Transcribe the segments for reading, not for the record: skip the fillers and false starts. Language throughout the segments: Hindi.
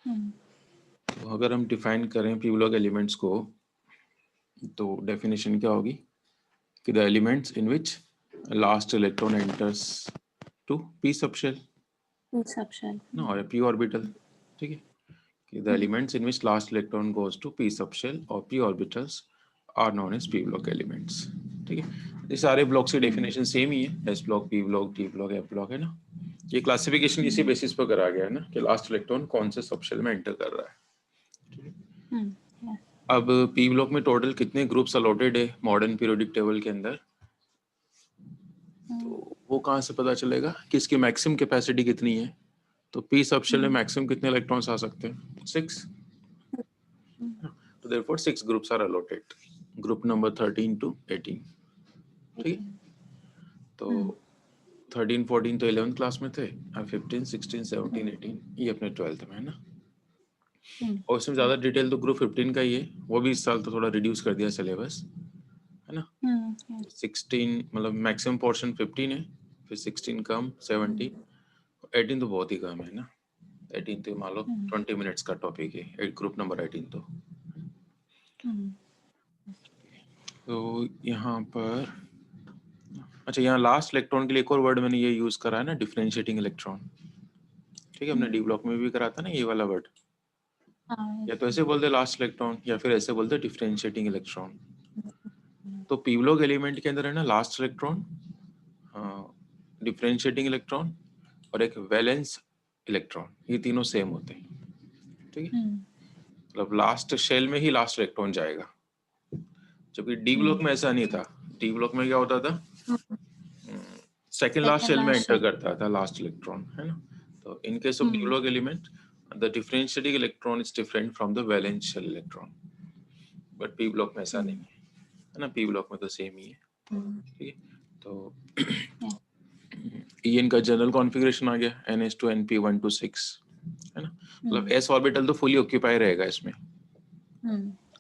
तो अगर हम डिफाइन करें पी ब्लॉक एलिमेंट्स को, तो डेफिनेशन क्या होगी कि the elements in which last electron enters to P subshell ना, और पी ऑर्बिटल, ठीक है, कि the elements in which last electron goes to P subshell और P orbitals are known as P block elements, ठीक है। ये सारे ब्लॉक्स की डेफिनेशन सेम ही है, S block, P block, D block, F block, है ना। ये क्लासिफिकेशन इसी बेसिस पर करा गया है ना कि लास्ट इलेक्ट्रॉन कौन से सबशेल में एंटर कर रहा है। अब पी ब्लॉक में टोटल कितने ग्रुप्स अलॉटेड है मॉडर्न पीरियोडिक टेबल के अंदर, तो वो कहाँ से पता चलेगा कि इसकी मैक्सिमम कैपेसिटी कितनी है। तो पी सबशेल में मैक्सिमम कितने इलेक्ट्रॉन्स आ सकते हैं, 6। तो therefore 6 groups are allotted, group number 13 to 18, ठीक है। तो 13 14 तो 11th क्लास में थे, अब 15 16 17 18 ये अपने 12th में है ना। और इसमें ज़्यादा डिटेल तो ग्रुप 15 का ही है, वो भी इस साल तो थोड़ा रिड्यूस कर दिया सिलेबस, है ना। 16 मतलब मैक्सिमम पोर्शन 15 है, फिर 16 कम, 17, 18 तो बहुत ही कम है ना। 18 तो मान लो 20 मिनट्स का टॉपिक है, ग्रुप नंबर 18 तो यहाँ पर अच्छा, यहाँ लास्ट इलेक्ट्रॉन के लिए एक और वर्ड मैंने ये यूज करा है ना, डिफरेंशिएटिंग इलेक्ट्रॉन, ठीक है। हमने डी ब्लॉक में भी करा था ना ये वाला वर्ड, या तो ऐसे बोलते लास्ट इलेक्ट्रॉन या फिर ऐसे बोलते डिफरेंशिएटिंग इलेक्ट्रॉन। तो पी ब्लॉक एलिमेंट के अंदर है ना लास्ट इलेक्ट्रॉन, डिफरेंशिएटिंग इलेक्ट्रॉन और एक वैलेंस इलेक्ट्रॉन, ये तीनों सेम होते हैं, ठीक है। मतलब लास्ट शेल में ही लास्ट इलेक्ट्रॉन जाएगा, जबकि डी ब्लॉक में ऐसा नहीं था। डी ब्लॉक में क्या होता था, सेकेंड लास्ट शेल में एंटर करता था लास्ट इलेक्ट्रॉन, है ना। तो in case of D block element the differentiating electron is different from the valence shell electron, but P block में ऐसा नहीं है ना, पी ब्लॉक में तो सेम ही है, ठीक है। तो EN का जनरल कॉन्फ़िगरेशन आ गया NH2 NP1 to 6, है ना। मतलब s ऑर्बिटल तो फुली ऑक्यूपाई रहेगा इसमें,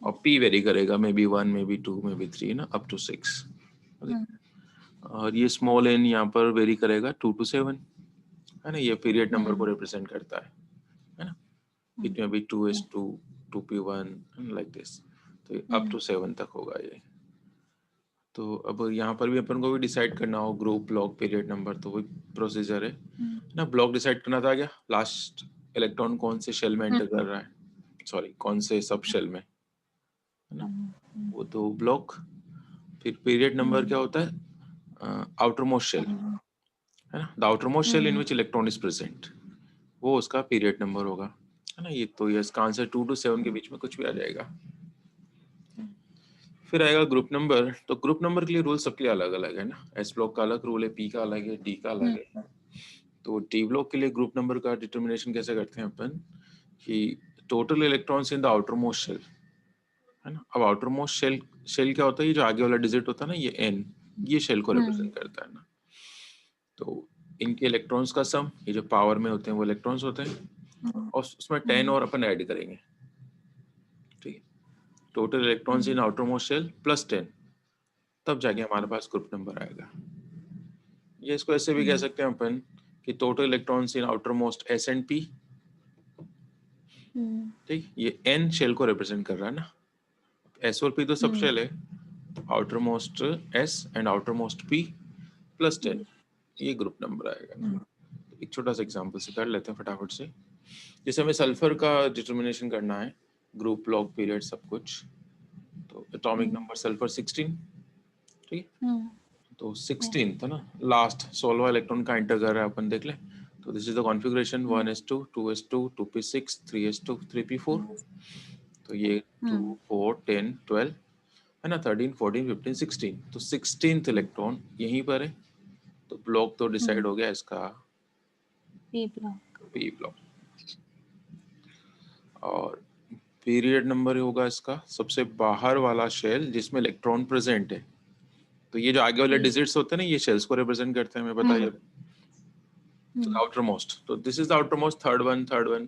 और p वेरी करेगा, may be 1 may be 2 may be 3 ना, अप टू 6, और ये स्मॉल n यहाँ पर वेरी करेगा 2 to 7, है ना। ये पीरियड नंबर को रिप्रेजेंट करता है ना। इट में भी 2s2 2p1 लाइक दिस, तो अप टू 7 तक होगा ये। तो अब यहाँ पर भी अपन को भी डिसाइड करना हो ग्रुप, ब्लॉक, पीरियड नंबर, तो वही प्रोसीजर है ना। ब्लॉक डिसाइड करना था क्या, लास्ट इलेक्ट्रॉन कौन से शेल में एंटर कर रहा है, सॉरी कौन से सब शेल में, है ना, वो तो ब्लॉक। फिर पीरियड नंबर क्या होता है, आउटर मोस्ट शेल, है ना, the outer most shell in which electron is present, वो उसका पीरियड नंबर होगा, है ना। ये तो ये इसका आंसर 2 to 7 के बीच में कुछ भी आ जाएगा। फिर आएगा ग्रुप नंबर, तो ग्रुप नंबर के लिए रूल सबके लिए अलग अलग है ना। एस ब्लॉक का अलग रूल है, पी का अलग है, डी का अलग है। तो डी ब्लॉक के लिए ग्रुप नंबर का डिटर्मिनेशन कैसे करते हैं अपन, कि total electrons in the outer most shell, है ना। अब आउटर मोस्ट शेल, शेल क्या होता है, ये जो आगे वाला डिजिट होता है ना, ये एन, ये शेल को रिप्रेजेंट करता है ना। तो इनके इलेक्ट्रॉन्स का सम, ये जो पावर में होते हैं वो इलेक्ट्रॉन्स होते हैं, और उसमें 10 और अपन ऐड करेंगे, ठीक है। टोटल इलेक्ट्रॉन्स इन आउटर मोस्ट शेल प्लस 10, तब जाके हमारे पास ग्रुप नंबर आएगा। ये इसको ऐसे भी कह सकते हैं अपन कि total electrons in outer most S and P, ठीक, ये एन शेल को रिप्रेजेंट कर रहा है ना। एस और पी तो सब शेल है, outer most S and outer most P plus 10, ये ग्रुप नंबर आएगा ना। एक छोटा सा एग्जांपल से कर लेते हैं फटाफट से। जैसे हमें सल्फर का डिटर्मिनेशन करना है, ग्रुप, लॉग, पीरियड सब कुछ, तो एटॉमिक नंबर सल्फर 16, ठीक है। तो 16 था ना, लास्ट 16वां इलेक्ट्रॉन का एंटर कर रहा है, अपन देख लें। तो this is the configuration 1s2 2s2 2p6 3s2 3p4, तो ये 2 4 10 12, है ना, 13 14 15 16, तो 16th इलेक्ट्रॉन यहीं पर है। तो ब्लॉक तो डिसाइड हो गया इसका, पी ब्लॉक। और पीरियड नंबर होगा इसका सबसे बाहर वाला शेल जिसमें इलेक्ट्रॉन प्रेजेंट है। तो ये जो आगे वाले डिजिट्स होते हैं ना, ये शेल्स को रिप्रेजेंट करते हैं, हमें बताइए। तो आउटर मोस्ट, तो this is the outer most, third one, third one.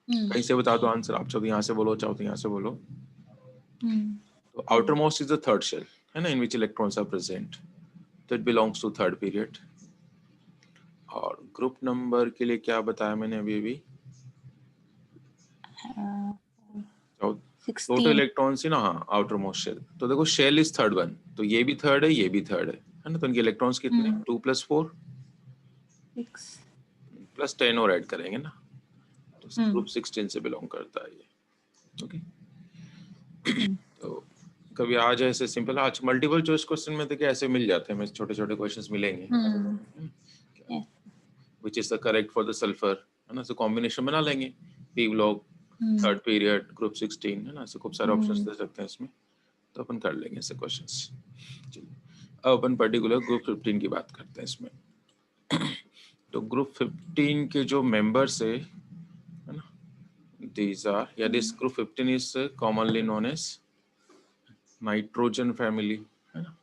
कहीं से बता दो आंसर, आप चाहो तो यहाँ से बोलो, चाहो तो यहाँ से बोलो। तो outer most is the third shell, है ना, in which electrons are present, तो it belongs to third period. और ग्रुप नंबर के लिए क्या बताया मैंने अभी अभी, टोटल इलेक्ट्रॉन्स ही ना, हाँ आउटर मोस्ट शेल। तो देखो शेल इज थर्ड वन, तो ये भी थर्ड है, ये भी थर्ड है ना। तो इनके इलेक्ट्रॉन्स कितने, 2 + 4 प्लस 10 और ऐड करेंगे ना, तो ग्रुप 16 से बिलोंग करता है ये। ओके, तो कभी आज ऐसे सिंपल, आज मल्टीपल चॉइस क्वेश्चन में देखिए ऐसे मिल जाते हैं, हमें छोटे छोटे क्वेश्चंस मिलेंगे, which is the correct for the sulphur, है ना। सो कॉम्बिनेशन बना लेंगे, P block, third period, group 16, है ना। ऐसे खूब सारे ऑप्शंस दे सकते हैं इसमें, तो अपन कर लेंगे ऐसे क्वेश्चंस। अब अपन पर्टिकुलर ग्रुप 15 की बात करते हैं इसमें। तो ग्रुप 15 के जो मेंबर्स है ना, these are, या this group 15 is commonly known as nitrogen family, है ना।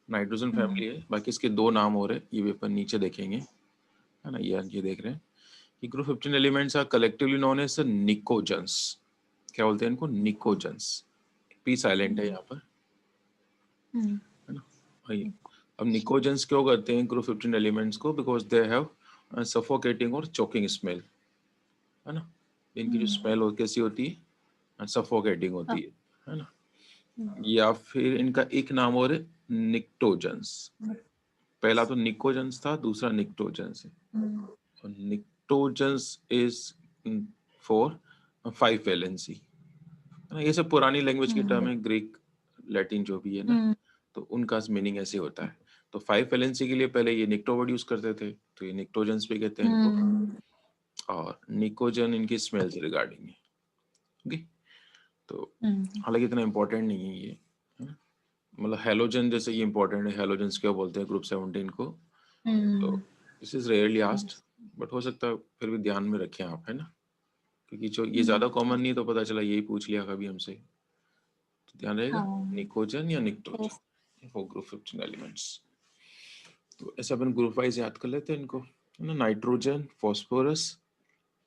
नाइट्रोजन फैमिली है, बाकी इसके दो नाम हो रहे, ये भी अपन नीचे देखेंगे, है ना। ये देख रहे हैं कि group 15 elements are collectively known as pnicogens. क्या बोलते हैं इनको, निकोजेंस। पी साइलेंट है यहाँ पर, है ना भाई। अब निकोजेंस क्यों करते हैं ग्रुप 15 एलिमेंट्स को, बिकॉज दे हैव सफोकेटिंग और चोकिंग स्मेल, है ना। इनकी जो स्मेल कैसी होती है, सफोकेटिंग होती है ना। या फिर इनका एक नाम और है निक्टोजेंस। पहला तो निकोजेंस था, दूसरा निक्टोजेंस है। निक्टोजेंस इज फॉर 5 वैलेंसी, है ना। ये सब पुरानी लैंग्वेज की टर्म है, ग्रीक लैटिन जो भी है ना, तो उनका मीनिंग ऐसे होता है। तो 5 वैलेंसी के लिए पहले ये निक्टो वर्ड यूज करते थे, तो ये निक्टोजेंस भी कहते हैं इनको। और निकोजन इनकी स्मेल से रिगार्डिंग है, ओके। तो हालांकि इतना इम्पोर्टेंट नहीं है ये, मतलब हेलोजन जैसे ये इंपॉर्टेंट है। हेलोजेंस क्या बोलते हैं ग्रुप 17 को, तो this is rarely asked, but हो सकता है फिर भी ध्यान में रखें आप, है ना, क्योंकि जो ये ज्यादा कॉमन नहीं है, तो पता चला यही पूछ लिया कभी हमसे, तो ध्यान रहेगा निकोजन या निक्टोजन फॉर ग्रुप 15 एलिमेंट्स। तो ऐसे अपन ग्रुप वाइज याद कर लेते हैं इनको, है ना। नाइट्रोजन, फॉस्फोरस,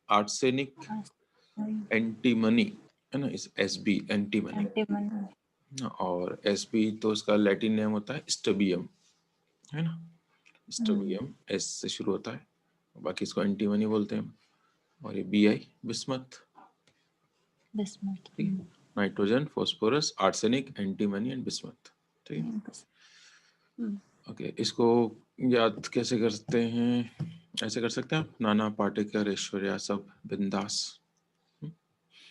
आर्सेनिक, एंटीमनी, है ना, इस Sb एंटीमनी। और Sb तो उसका लैटिन नेम होता है स्टबियम, है ना। स्टबियम S से शुरू होता है, बाकी इसको एंटीमनी बोलते हैं। और ये Bi bismuth, nitrogen, phosphorus, arsenic, antimony and bismuth, ठीक है। ओके, इसको याद कैसे करते हैं, ऐसे कर सकते हैं आप, नाना पाटेकर, ऐश्वर्या, सब बिंदास,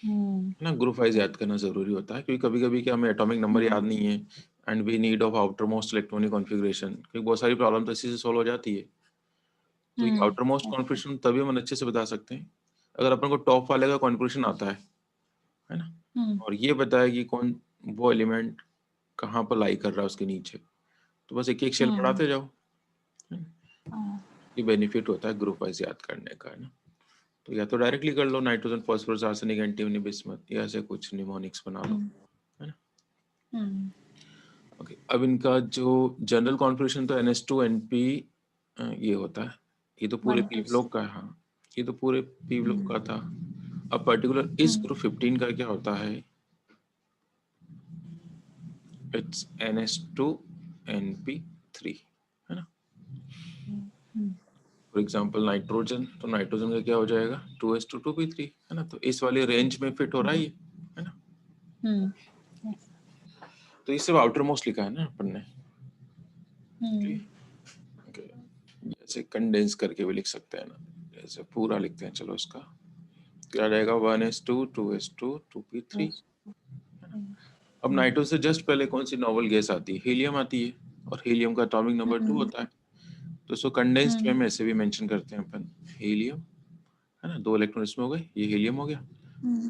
ना। ग्रुप वाइज याद करना जरूरी होता है, क्योंकि कभी कभी क्या हमें एटॉमिक नंबर याद नहीं है, and we need of outer most electronic configuration, क्योंकि बहुत सारी प्रॉब्लम तो इसी से सॉल्व हो जाती है। तो ये आउटर मोस्ट कॉन्फ़िगरेशन तभी हम अच्छे से बता सकते हैं अगर अपन को टॉप वाले का कॉन्फ़िगरेशन आता है ना, और ये बताया कि कौन वो एलिमेंट कहाँ पर लाई कर रहा है उसके नीचे, तो बस एक एक शेल पढ़ाते जाओ, ये बेनिफिट होता है ग्रुप वाइज याद करने का, है ना। तो या तो डायरेक्टली कर लो, nitrogen, phosphorus, arsenic, antimony, bismuth, या ऐसे कुछ निमोनिक्स बना लो, है ना। ओके, अब इनका जो जनरल कॉन्फ़िगरेशन तो NH2 NP ये होता है, ये तो पूरे पी ब्लॉक का है, हाँ ये तो पूरे पी ब्लॉक का था। अब पर्टिकुलर इस ग्रुप 15 का क्या होता है, इट्स NH2 NP3, है ना। फॉर एग्जांपल नाइट्रोजन, तो नाइट्रोजन का क्या हो जाएगा 2s2 2p3, है ना। तो इस वाले रेंज में फिट हो रहा है ये, है ना। तो ये सिर्फ आउटर मोस्ट लिखा है ना अपन ने, जैसे कंडेंस करके भी लिख सकते हैं ना, जैसे पूरा लिखते हैं, चलो इसका क्या रहेगा 1s2 2s2 2p3। अब नाइट्रोजन से जस्ट पहले कौन सी नॉवल गैस आती है, हीलियम आती है, और हीलियम का एटॉमिक नंबर 2 होता है, तो इसको कंडेंस्ड में ऐसे भी मेंशन करते हैं अपन, हीलियम, है ना, 2 इलेक्ट्रॉन इसमें हो गए, ये हीलियम हो गया,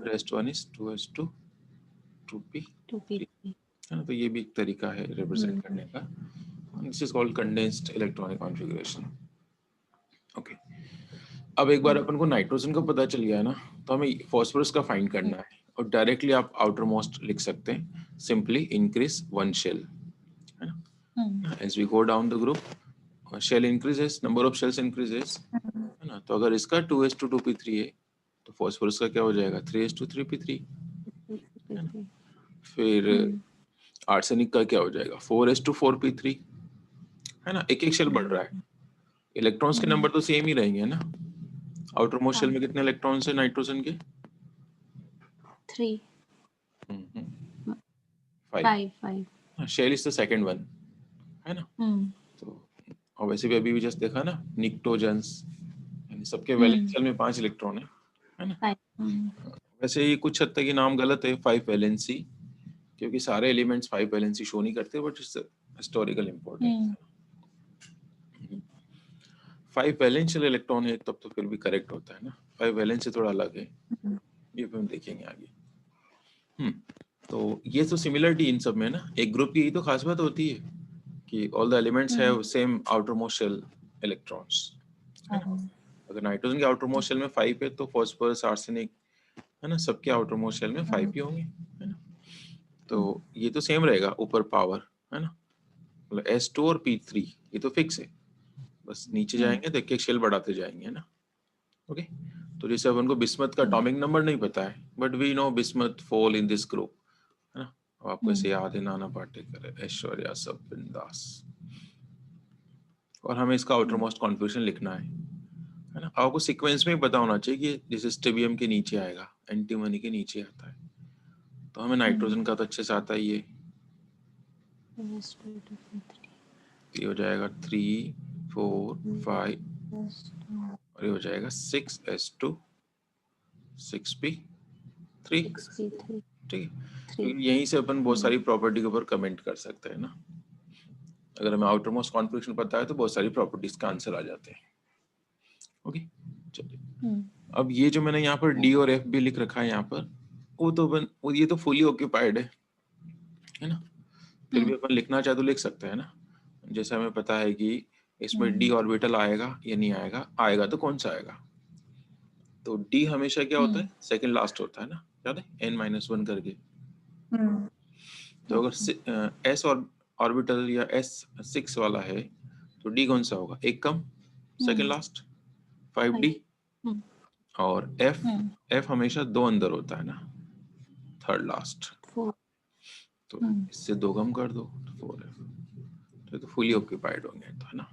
rest one is 2s2 2p3, है ना। तो ये भी एक तरीका है रिप्रेजेंट करने का, this is called condensed electronic configuration, okay. अब एक बार अपन को नाइट्रोजन का पता चल गया ना, तो हमें फॉस्फोरस का फाइंड करना है, और डायरेक्टली आप आउटर मोस्ट लिख सकते हैं, सिंपली इंक्रीज वन शेल, है ना। As we go down the group shell increases, number of shells increases, है ना। तो अगर इसका 2s2 2p3 है, तो फॉस्फोरस का क्या हो जाएगा 3s2 3p3, है ना। फिर आर्सेनिक का क्या हो जाएगा 4s2 4p3, है ना। एक एक शेल बढ़ रहा है, इलेक्ट्रॉन्स के नंबर तो सेम ही रहेंगे, है ना। आउटर मोस्ट शेल में कितने इलेक्ट्रॉन्स है नाइट्रोजन के 3, hmm, 5. 5, 5. Shell is the second one, है ना? तो और वैसे भी अभी भी जस्ट देखा ना, निक्टोजेंस, यानी सबके वैलेंस शेल में 5 इलेक्ट्रॉन है ना? 5. वैसे ये कुछ हद तक ये नाम गलत है 5 वैलेंसी, क्योंकि सारे एलिमेंट्स 5 वैलेंसी शो नहीं करते, but it's historical importance. 5 वैलेंशियल electron है तब तो फिर भी करेक्ट होता है ना, 5 वैलेंस से थोड़ा अलग है, ये भी हम देखेंगे आगे। तो ये तो सिमिलरिटी इन सब में ना, एक ग्रुप की यही तो खास बात होती है कि all the elements have same outer most shell electrons, है ना? अगर नाइट्रोजन के आउटर मोस्ट शेल में 5 है तो फास्फोरस, आर्सेनिक, है ना, सबके आउटर मोस्ट शेल में 5 ही होंगे, है ना? तो ये तो सेम रहेगा ऊपर पावर, है ना, मतलब S2 और P3 ये तो फिक्स है, बस नीचे जाएंगे तो एक शेल बढ़ाते जाएंगे, है ना? ओके, तो जैसे अपन को बिस्मथ का एटॉमिक नंबर नहीं पता है, but we know bismuth fall in this group, है ना? अब आपको ऐसे याद है, नाना पाटेकर, ऐश्वर्या, सब बिंदास, और हमें इसका आउटर मोस्ट कॉन्फिगरेशन लिखना है ना? आपको सीक्वेंस में ही पता होना चाहिए कि जैसे स्टेबियम के नीचे आएगा, एंटीमनी के नीचे आता है, तो हमें नाइट्रोजन का तो अच्छे से आता ही है, ये हो जाएगा 3, 4, 5 और ये हो जाएगा 6s2 6p3, ठीक है? तो यहीं से अपन बहुत सारी प्रॉपर्टी के ऊपर कमेंट कर सकते हैं ना, अगर हमें आउटर मोस्ट कॉन्फिगरेशन पता है तो बहुत सारी प्रॉपर्टीज का आंसर आ जाते हैं। ओके, चलिए अब ये जो मैंने यहाँ पर डी और एफ भी लिख रखा है यहाँ पर, वो ये तो फुली ऑक्यूपाइड है ना, फिर भी अपन लिखना चाहे तो लिख सकते हैं ना, जैसे हमें पता है कि इसमें डी ऑर्बिटल आएगा या नहीं आएगा, आएगा तो कौन सा आएगा, तो डी हमेशा क्या होता है, सेकंड लास्ट होता है ना, याद है n-1 करके, तो अगर एस ऑर्बिटल या S6 वाला है तो डी कौन सा होगा, एक कम, सेकंड लास्ट, 5d, और एफ हमेशा 2 अंदर होता है ना, थर्ड लास्ट, तो इससे 2 कम कर दो तो 4f, तो फुली ऑक्यूपाइड होंगे, तो है ना,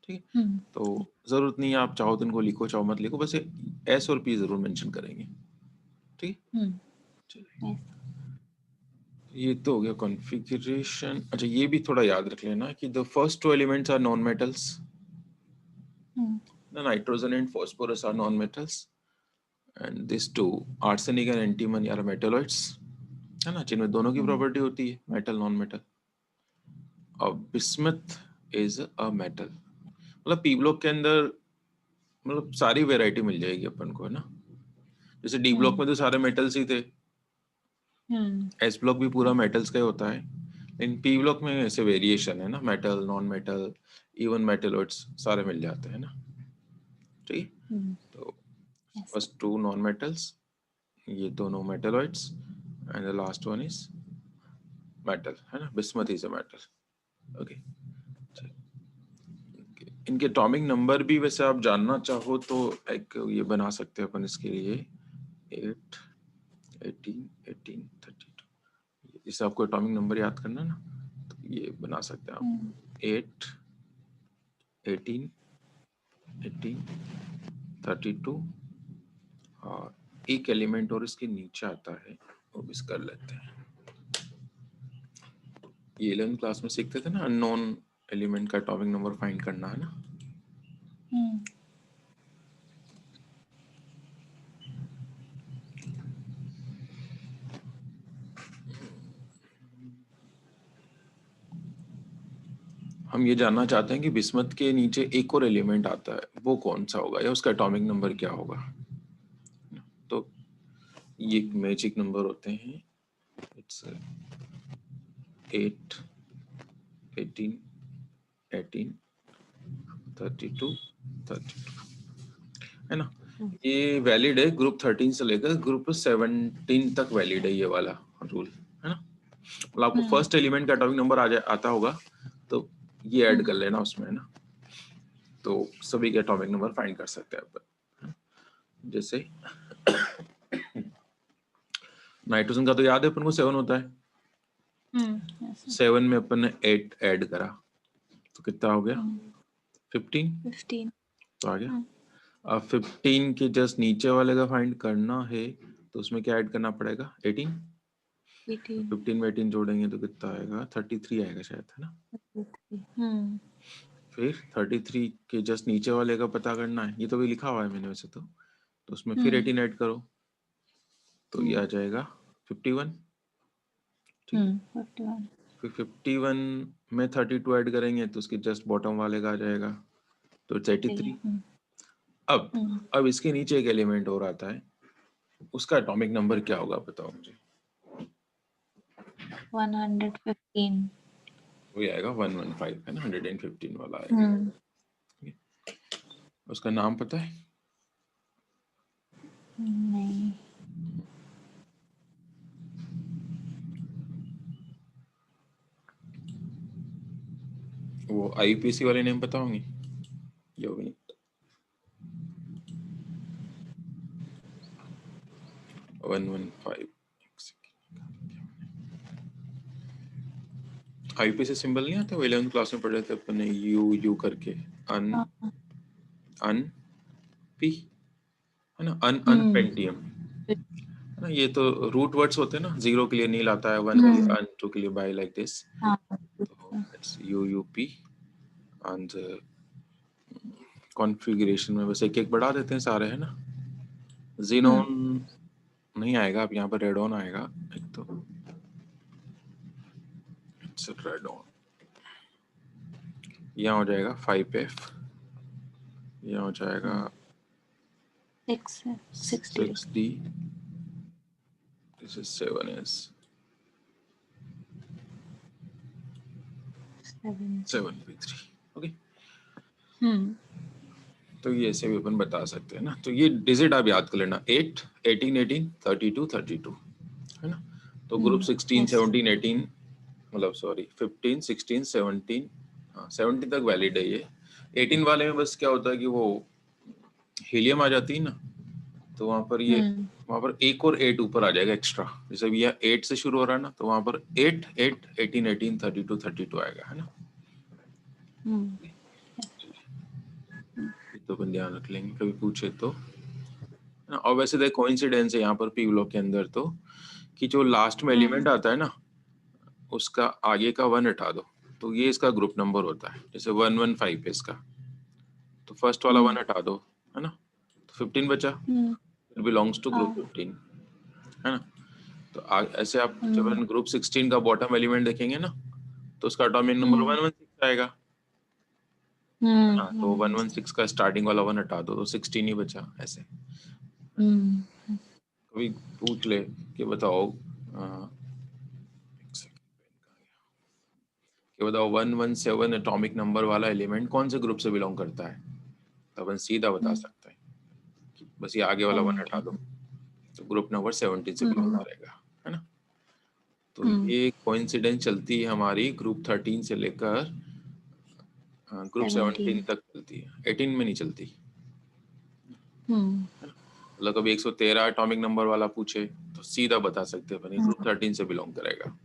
ठीक है? तो जरूरत नहीं है, आप चाहो तो इनको लिखो, चाहो मत लिखो, बस एस और पी जरूर मेंशन करेंगे, ठीक है? चलिए, ये तो हो गया कॉन्फ़िगरेशन। अच्छा, ये भी थोड़ा याद रख लेना कि the first 2 elements are non metals, the nitrogen and phosphorus are non-metals, and these two, arsenic and antimony, are metalloids, है ना, जिनमें दोनों की प्रॉपर्टी होती है मेटल नॉन मेटल, और बिस्मथ इज अ मेटल, मतलब पी ब्लॉक के अंदर मतलब सारी वैरायटी मिल जाएगी अपन को, है ना, जैसे डी ब्लॉक में तो सारे मेटल्स ही थे, एस ब्लॉक भी पूरा मेटल्स का ही होता है, लेकिन पी ब्लॉक में ऐसे वेरिएशन है ना, metal, non metal, even metalloids सारे मिल जाते हैं ना, ठीक, तो फर्स्ट 2 नॉन मेटल्स, ये दोनों metalloids, and the last one is metal, है ना, bismuth is a metal. Okay, इनके एटॉमिक नंबर भी वैसे आप जानना चाहो तो एक ये बना सकते हैं अपन इसके लिए, 8, 18, 18, 32, इसे आपको एटॉमिक नंबर याद करना ना, तो ये बना सकते हैं आप, 8, 18, 18, 32, और एक एलिमेंट और इसके नीचे आता है, वो भी कर लेते हैं, ये 11th क्लास में सीखते थे ना, अननोन एलिमेंट का एटॉमिक नंबर फाइंड करना, है ना। हम ये जानना चाहते हैं कि बिस्मथ के नीचे एक और एलिमेंट आता है, वो कौन सा होगा या उसका एटॉमिक नंबर क्या होगा, तो ये मैजिक नंबर होते हैं, इट्स 8, 18, 18, 32, 32, है ना। ये वैलिड है ग्रुप 13 से लेकर ग्रुप 17 तक वैलिड है ये वाला रूल, है ना, मतलब आपको फर्स्ट एलिमेंट का एटॉमिक नंबर आता होगा तो ये ऐड कर लेना उसमें, है ना, तो सभी के एटॉमिक नंबर फाइंड कर सकते हैं अपन, जैसे नाइट्रोजन का तो याद है अपन को 7 होता है, 7 में अपन ने 8 ऐड करा तो कितना हो गया, 15, तो आ गया। अब 15 के जस्ट नीचे वाले का फाइंड करना है तो उसमें क्या ऐड करना पड़ेगा 18, 15 में 18 जोड़ेंगे तो कितना आएगा 33 आएगा शायद, है ना। फिर 33 के जस्ट नीचे वाले का पता करना है, ये तो भी लिखा हुआ है मैंने वैसे तो उसमें फिर 18 ऐड करो तो ये आ जाएगा 51, ठीक है। फिर 51 में 32 ऐड करेंगे तो उसके जस्ट बॉटम वाले का आ जाएगा तो 83। अब इसके नीचे एक एलिमेंट और आता है, उसका एटॉमिक नंबर क्या होगा बताओ मुझे। 115। वही आएगा 115, है ना, 115 वाला आएगा। उसका नाम पता है? नहीं। वो आईपीसी वाले नेम पता होंगे? योगिनी 115 आईपीसी सिंबल नहीं आता, वो 11th क्लास में पढ़े थे अपन ने, यू करके, अन पी, है ना, अन पेंटियम, है ना। ये तो रूट वर्ड्स होते हैं ना, 0 के लिए नील आता है, 1 के लिए अन, 2 के लिए बाय, लाइक दिस। तो इट्स यूयूपी एंड कॉन्फ़िगरेशन में बस एक एक बढ़ा देते हैं सारे, है ना। ज़ीनोन नहीं आएगा, अब यहाँ पर रेडॉन आएगा एक, तो इट्स रेडॉन, यहाँ हो जाएगा 5F, यहाँ हो जाएगा 6D, this is 7S, 7P3, okay. तो ये ऐसे भी अपन बता सकते हैं ना। तो ये डिजिट आप याद कर लेना, 8, 18, 18, 32, 32, है ना। तो ग्रुप 16, 17, 18, मतलब सॉरी 15, 16, 17, हाँ 17 तक वैलिड है ये। 18 वाले में बस क्या होता है कि वो हीलियम आ जाती है ना, तो वहां पर ये वहां पर एक और 8 ऊपर आ जाएगा एक्स्ट्रा। जैसे भी यह 8 से शुरू हो रहा है ना, तो वहां पर 8, 8, 18, 18, 32, 32 आएगा, है ना। तो अपन ध्यान रख लेंगे कभी पूछे तो, है ना। और वैसे देखो कोइंसिडेंस है यहाँ पर पी ब्लॉक के अंदर तो, कि जो लास्ट में एलिमेंट आता है ना, उसका आगे का 1 हटा दो तो ये इसका ग्रुप नंबर होता है। जैसे 115 है इसका, तो फर्स्ट वाला 1 हटा दो, है ना, तो 15 बचा, इट बिलोंग्स टू ग्रुप 15, है ना। तो ऐसे आप जब ग्रुप 16 का बॉटम एलिमेंट देखेंगे ना, तो उसका एटॉमिक नंबर 116 आएगा, है ना। तो 116 का स्टार्टिंग वाला 1 हटा दो तो 16 ही बचा। ऐसे कभी पूछ ले कि बताओ कि बताओ 117 एटॉमिक नंबर वाला एलिमेंट कौन से ग्रुप से बिलोंग करता है, तो अपन सीधा बता सकते हैं कि बस ये आगे वाला 1 हटा दो तो ग्रुप नंबर 17 से बिलोंग करेगा, है ना। तो ये कोइंसिडेंस चलती है हमारी ग्रुप 13 से लेकर ग्रुप 17 तक चलती है, 18 में नहीं चलती, है ना। मतलब कभी 113 एटॉमिक नंबर वाला पूछे तो सीधा बता सकते हैं अपन ग्रुप 13 से बिलोंग करेगा,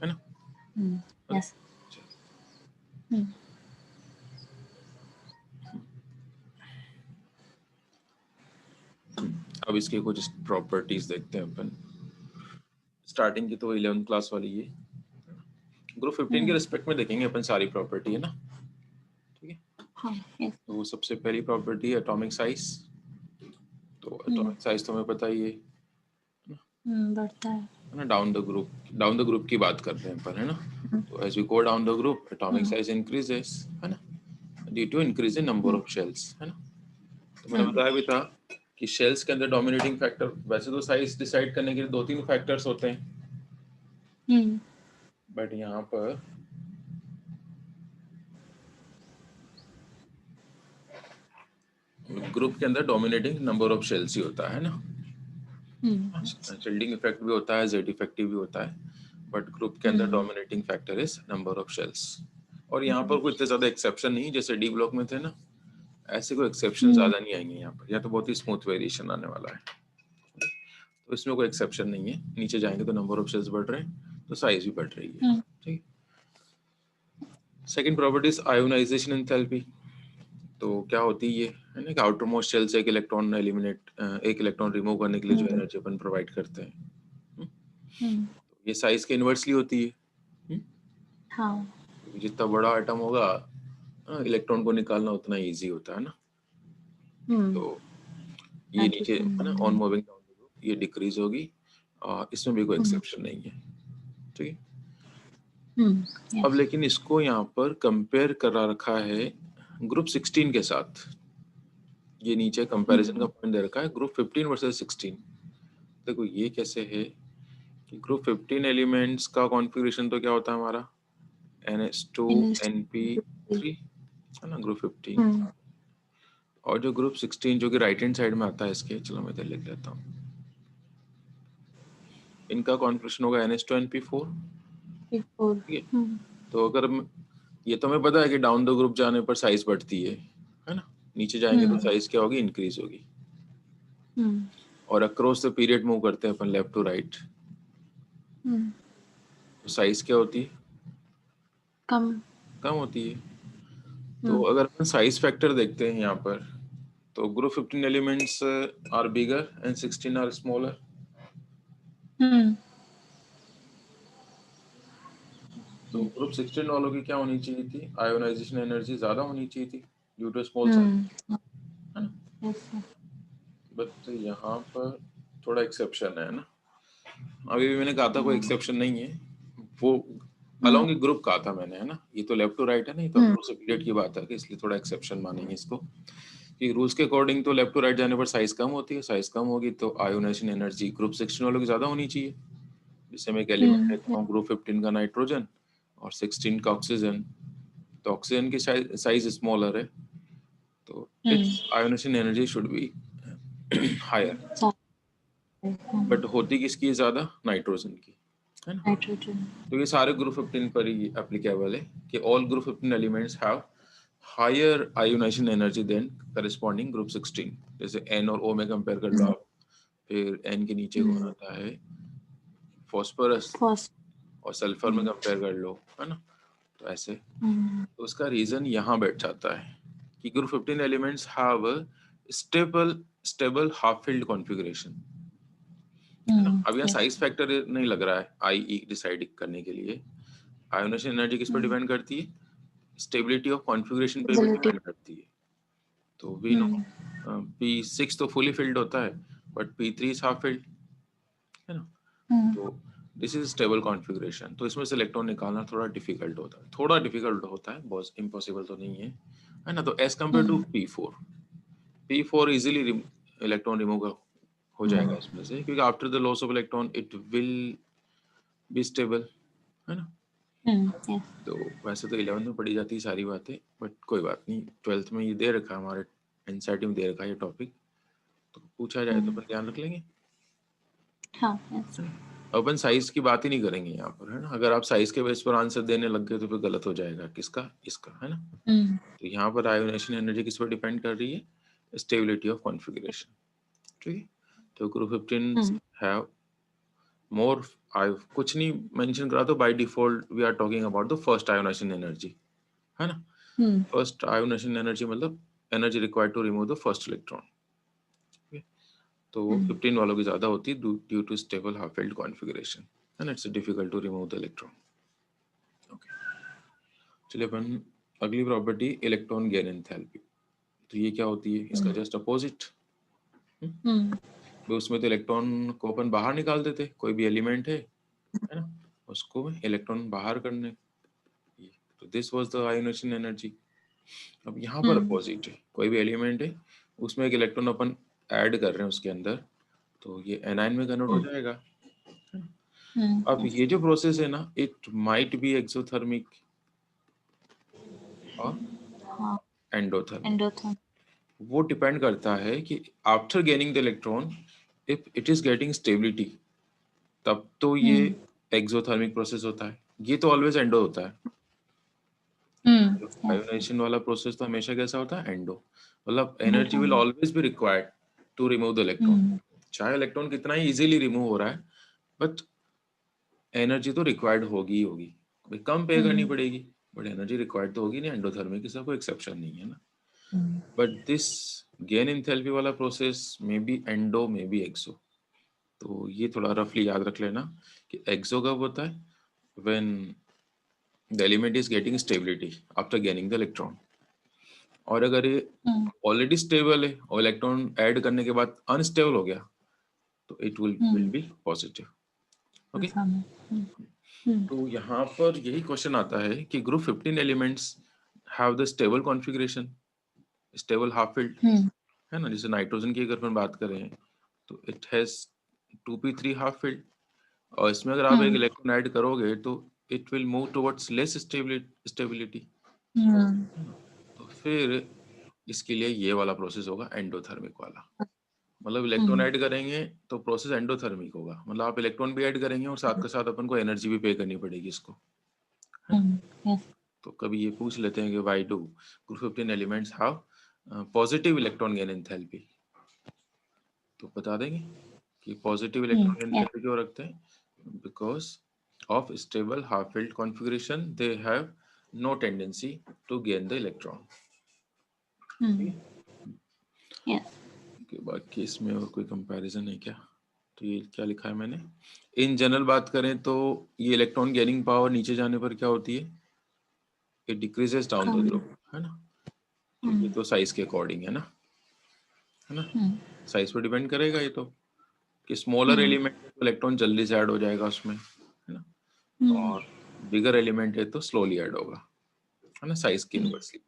है ना। यस। अब इसकी कुछ प्रॉपर्टीज देखते हैं अपन। स्टार्टिंग की तो 11th क्लास वाली है, ग्रुप 15 के रिस्पेक्ट में देखेंगे अपन सारी प्रॉपर्टी, है ना, ठीक है। तो सबसे पहली प्रॉपर्टी है एटॉमिक साइज। तो एटॉमिक साइज तो हमें पता ही है, बढ़ता है ना। डाउन द ग्रुप की बात करते हैं अपन, है ना। तो as we go down the group atomic size increases, है ना, due to increase in number of shells, है ना। तो मैंने बताया भी था कि शेल्स के अंदर डोमिनेटिंग फैक्टर, वैसे तो साइज डिसाइड करने के लिए 2-3 फैक्टर्स होते हैं, बट यहाँ पर ग्रुप के अंदर डोमिनेटिंग नंबर ऑफ शेल्स ही होता है ना। शिल्डिंग इफेक्ट भी होता है, जेड इफेक्टिव भी होता है, बट ग्रुप के अंदर dominating factor is number of shells. और यहाँ पर कोई इतने ज्यादा एक्सेप्शन नहीं, जैसे डी ब्लॉक में थे ना, ऐसे कोई एक्सेप्शन ज्यादा नहीं आएंगे यहाँ पर, या तो बहुत ही स्मूथ वेरिएशन आने वाला है। तो इसमें कोई एक्सेप्शन नहीं है, नीचे जाएंगे तो नंबर ऑफ शेल्स बढ़ रहे हैं तो साइज भी बढ़ रही है, ठीक है। Second property is ionisation enthalpy. तो क्या होती है ये, है ना कि आउटर मोस्ट शेल से एक इलेक्ट्रॉन रिमूव करने के लिए जो एनर्जी अपन प्रोवाइड करते हैं, ये साइज के इनवर्सली होती है। हाँ। क्योंकि जितना बड़ा एटम होगा इलेक्ट्रॉन को निकालना उतना इजी होता है ना। तो ये नीचे है ना on moving down the group ये डिक्रीज होगी, इसमें भी कोई एक्सेप्शन नहीं है, ठीक है। अब लेकिन इसको यहाँ पर कंपेयर करा रखा है ग्रुप 16 के साथ, ये नीचे कंपैरिजन का पॉइंट दे रखा है ग्रुप 15 वर्सेस 16। देखो ये कैसे है कि ग्रुप 15 एलिमेंट्स का कॉन्फ़िगरेशन तो क्या होता है हमारा NH2 NP3 है ना, ग्रुप 15। और जो ग्रुप 16 जो कि राइट हैंड साइड में आता है इसके, चलो मैं इधर लिख लेता हूँ, इनका कॉन्फ़िगरेशन होगा NH2 NP4, ठीक है। तो अगर ये तो हमें पता है कि डाउन द ग्रुप जाने पर साइज बढ़ती है ना, नीचे जाएंगे तो साइज क्या होगी, इंक्रीज होगी। और अक्रॉस द पीरियड मूव करते हैं अपन लेफ्ट टू राइट, तो साइज क्या होती है, कम होती है। तो अगर अपन साइज फैक्टर देखते हैं यहाँ पर, तो group 15 elements are bigger and 16 are smaller. तो ग्रुप 16 वालों की क्या होनी चाहिए थी, आयोनाइजेशन एनर्जी ज्यादा होनी चाहिए थी ड्यू टू स्मॉल साइज, है ना। बट यहाँ पर थोड़ा एक्सेप्शन है ना, अभी भी मैंने कहा था कोई एक्सेप्शन नहीं है, वो अलोंग ए ग्रुप कहा था मैंने, है ना। ये तो लेफ्ट टू राइट है, नहीं तो अक्रॉस द पीरियड की बात है कि इसलिए थोड़ा एक्सेप्शन मानेंगे इसको, कि रूल्स के अकॉर्डिंग तो लेफ्ट टू राइट जाने पर साइज कम होती है, साइज कम होगी तो आयोनाइजेशन एनर्जी ग्रुप 16 वालों की ज्यादा होनी चाहिए। जैसे मैं एक एलिमेंट लेता हूँ ग्रुप 15 का नाइट्रोजन और 16 का ऑक्सीजन, तो ऑक्सीजन की साइज स्मॉलर है, तो its ionization energy should be higher. But होती किसकी ज्यादा, नाइट्रोजन की, है ना। तो ये सारे ग्रुप 15 पर ही एप्लीकेबल है कि all group 15 elements have higher ionization energy than corresponding group 16। जैसे N और O में कंपेयर कर लो आप, फिर N के नीचे कौन आता है, फॉस्फोरस, और सल्फर में कंपेयर कर लो, है ना। तो ऐसे, तो उसका रीजन यहाँ बैठ जाता है कि group 15 elements have stable half filled configuration, है ना। अब यहाँ साइज फैक्टर नहीं लग रहा है IE डिसाइड करने के लिए, आयोनाइजेशन एनर्जी किस पर डिपेंड करती है, स्टेबिलिटी ऑफ कॉन्फ़िगरेशन पे भी डिपेंड करती है। तो वी नो P6 तो फुली फिल्ड होता है, but P3 is half filled, है ना। तो दिस इज स्टेबल कॉन्फ़िगरेशन, तो इसमें से इलेक्ट्रॉन निकालना थोड़ा डिफिकल्ट होता है, बहुत इम्पॉसिबल तो नहीं है ना। तो as compare to P4 easily electron remove हो जाएगा इसमें से, क्योंकि after the loss of electron it will be stable, है ना। तो वैसे तो 11th में पढ़ी जाती है सारी बातें, बट कोई बात नहीं, 12th में ये दे रखा है हमारे एनसीईआरटी में, दे रखा है ये टॉपिक, तो पूछा जाए तो अपन ध्यान रख लेंगे। अपन साइज की बात ही नहीं करेंगे यहाँ पर, है ना। अगर आप साइज के बेस पर आंसर देने लग गए तो फिर गलत हो जाएगा, किसका, इसका, है ना। तो यहाँ पर आयोनाइजेशन एनर्जी किस पर डिपेंड कर रही है, स्टेबिलिटी ऑफ कॉन्फ़िगरेशन, ठीक है। तो ग्रुप 15 हैव मोर, कुछ नहीं मेंशन करा तो by default we are talking about the first ionization energy, है ना। फर्स्ट आयोनाइजेशन एनर्जी मतलब energy required to remove the first electron, तो 15 वालों की ज्यादा होती है due to stable half filled configuration, and it's difficult to remove the electron. Okay, चलिए अपन अगली प्रॉपर्टी, इलेक्ट्रॉन गेन एंथैल्पी। तो ये क्या होती है, इसका जस्ट अपोजिट। उसमें तो इलेक्ट्रॉन को अपन बाहर निकाल देते, कोई भी एलिमेंट है ना, उसको इलेक्ट्रॉन बाहर करने, तो this was the ionization energy. अब यहाँ पर अपोजिट है, कोई भी एलिमेंट है उसमें एक इलेक्ट्रॉन अपन ऐड कर रहे हैं उसके अंदर, तो ये एनायन में कन्वर्ट हो जाएगा। अब ये जो प्रोसेस है ना, इट माइट बी एक्सोथर्मिक और एंडोथर्मिक, वो डिपेंड करता है कि after gaining the electron if it is getting stability, तब तो ये एक्सोथर्मिक प्रोसेस होता है, ये तो ऑलवेज एंडो होता है। आयोनाइजेशन वाला प्रोसेस तो हमेशा कैसा होता है, एंडो, मतलब energy will always be required to remove the electron, चाहे इलेक्ट्रॉन कितना ही इजीली रिमूव हो रहा है, बट एनर्जी तो रिक्वायर्ड होगी ही होगी, कम पे करनी पड़ेगी, बट एनर्जी रिक्वायर्ड तो होगी नहीं, एंडोथर्मिक इसका कोई एक्सेप्शन नहीं है ना। बट दिस गेन एंथैल्पी वाला process may be endo may be exo. तो ये थोड़ा रफली याद रख लेना कि एक्सो कब होता है, when the element is getting stability after gaining the electron. और अगर ये ऑलरेडी स्टेबल है और इलेक्ट्रॉन ऐड करने के बाद अनस्टेबल हो गया तो it will B positive. Okay, तो यहाँ पर यही क्वेश्चन आता है कि group 15 elements have the stable configuration, stable half field, है ना। जैसे नाइट्रोजन की अगर अपन बात करें तो it has 2p3 half field, और इसमें अगर आप एक इलेक्ट्रॉन ऐड करोगे तो it will move towards less stability. तो फिर इसके लिए ये वाला प्रोसेस होगा एंडोथर्मिक वाला। मतलब इलेक्ट्रॉन ऐड करेंगे तो प्रोसेस एंडोथर्मिक होगा, मतलब आप इलेक्ट्रॉन भी ऐड करेंगे और साथ के साथ अपन को एनर्जी भी पे करनी पड़ेगी इसको, है ना। तो कभी ये पूछ लेते हैं कि why do group 15 elements have positive electron gain enthalpy, तो बता देंगे कि पॉजिटिव इलेक्ट्रॉन गेन एंथैल्पी क्यों रखते हैं, because of stable half filled configuration they have no tendency to gain the electron। बाकी इसमें और कोई कंपैरिजन है क्या? तो ये क्या लिखा है मैंने, इन जनरल बात करें तो ये इलेक्ट्रॉन गेनिंग पावर नीचे जाने पर क्या होती है, it decreases down the group, है ना। तो ये तो साइज के अकॉर्डिंग है ना, साइज पर डिपेंड करेगा ये तो, कि स्मॉलर एलिमेंट है तो इलेक्ट्रॉन जल्दी से ऐड हो जाएगा उसमें, है ना, और बिगर एलिमेंट है तो स्लोली ऐड होगा, है ना, साइज के इनवर्सली।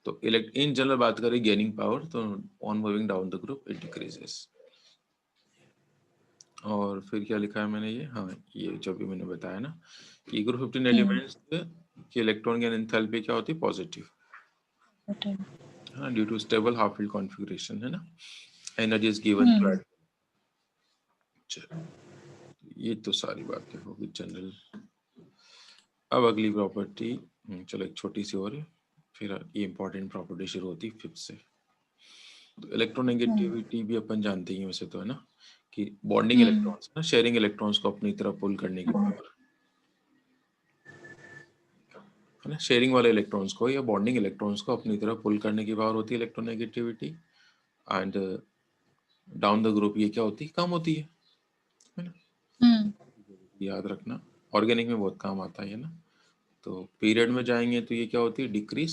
तो इन जनरल बात करें गेनिंग पावर तो on moving down the group it decreases. और फिर क्या लिखा है मैंने ये, हाँ ये जो भी मैंने बताया ना कि ग्रुप 15 एलिमेंट्स की इलेक्ट्रॉन गेन एंथैल्पी क्या होती है, पॉजिटिव, हाँ, due to stable half filled configuration, है ना, energy is given to atom. ये तो सारी बातें होगी जनरल। अब अगली प्रॉपर्टी, चलो एक छोटी सी और है, फिर ये इंपॉर्टेंट प्रॉपर्टी शुरू होती है फिफ्थ से। तो इलेक्ट्रोनेगेटिविटी भी अपन जानते ही हैं वैसे तो, है ना, कि बॉन्डिंग इलेक्ट्रॉन्स ना शेयरिंग इलेक्ट्रॉन्स को अपनी तरफ पुल करने की पावर, है ना, शेयरिंग वाले इलेक्ट्रॉन्स को या बॉन्डिंग इलेक्ट्रॉन्स को अपनी तरफ पुल करने की पावर होती है electronegativity. And down the group ये क्या होती है, कम होती है ना। याद रखना ऑर्गेनिक में बहुत काम आता है ना। तो पीरियड में जाएंगे तो ये क्या होती है, डिक्रीज,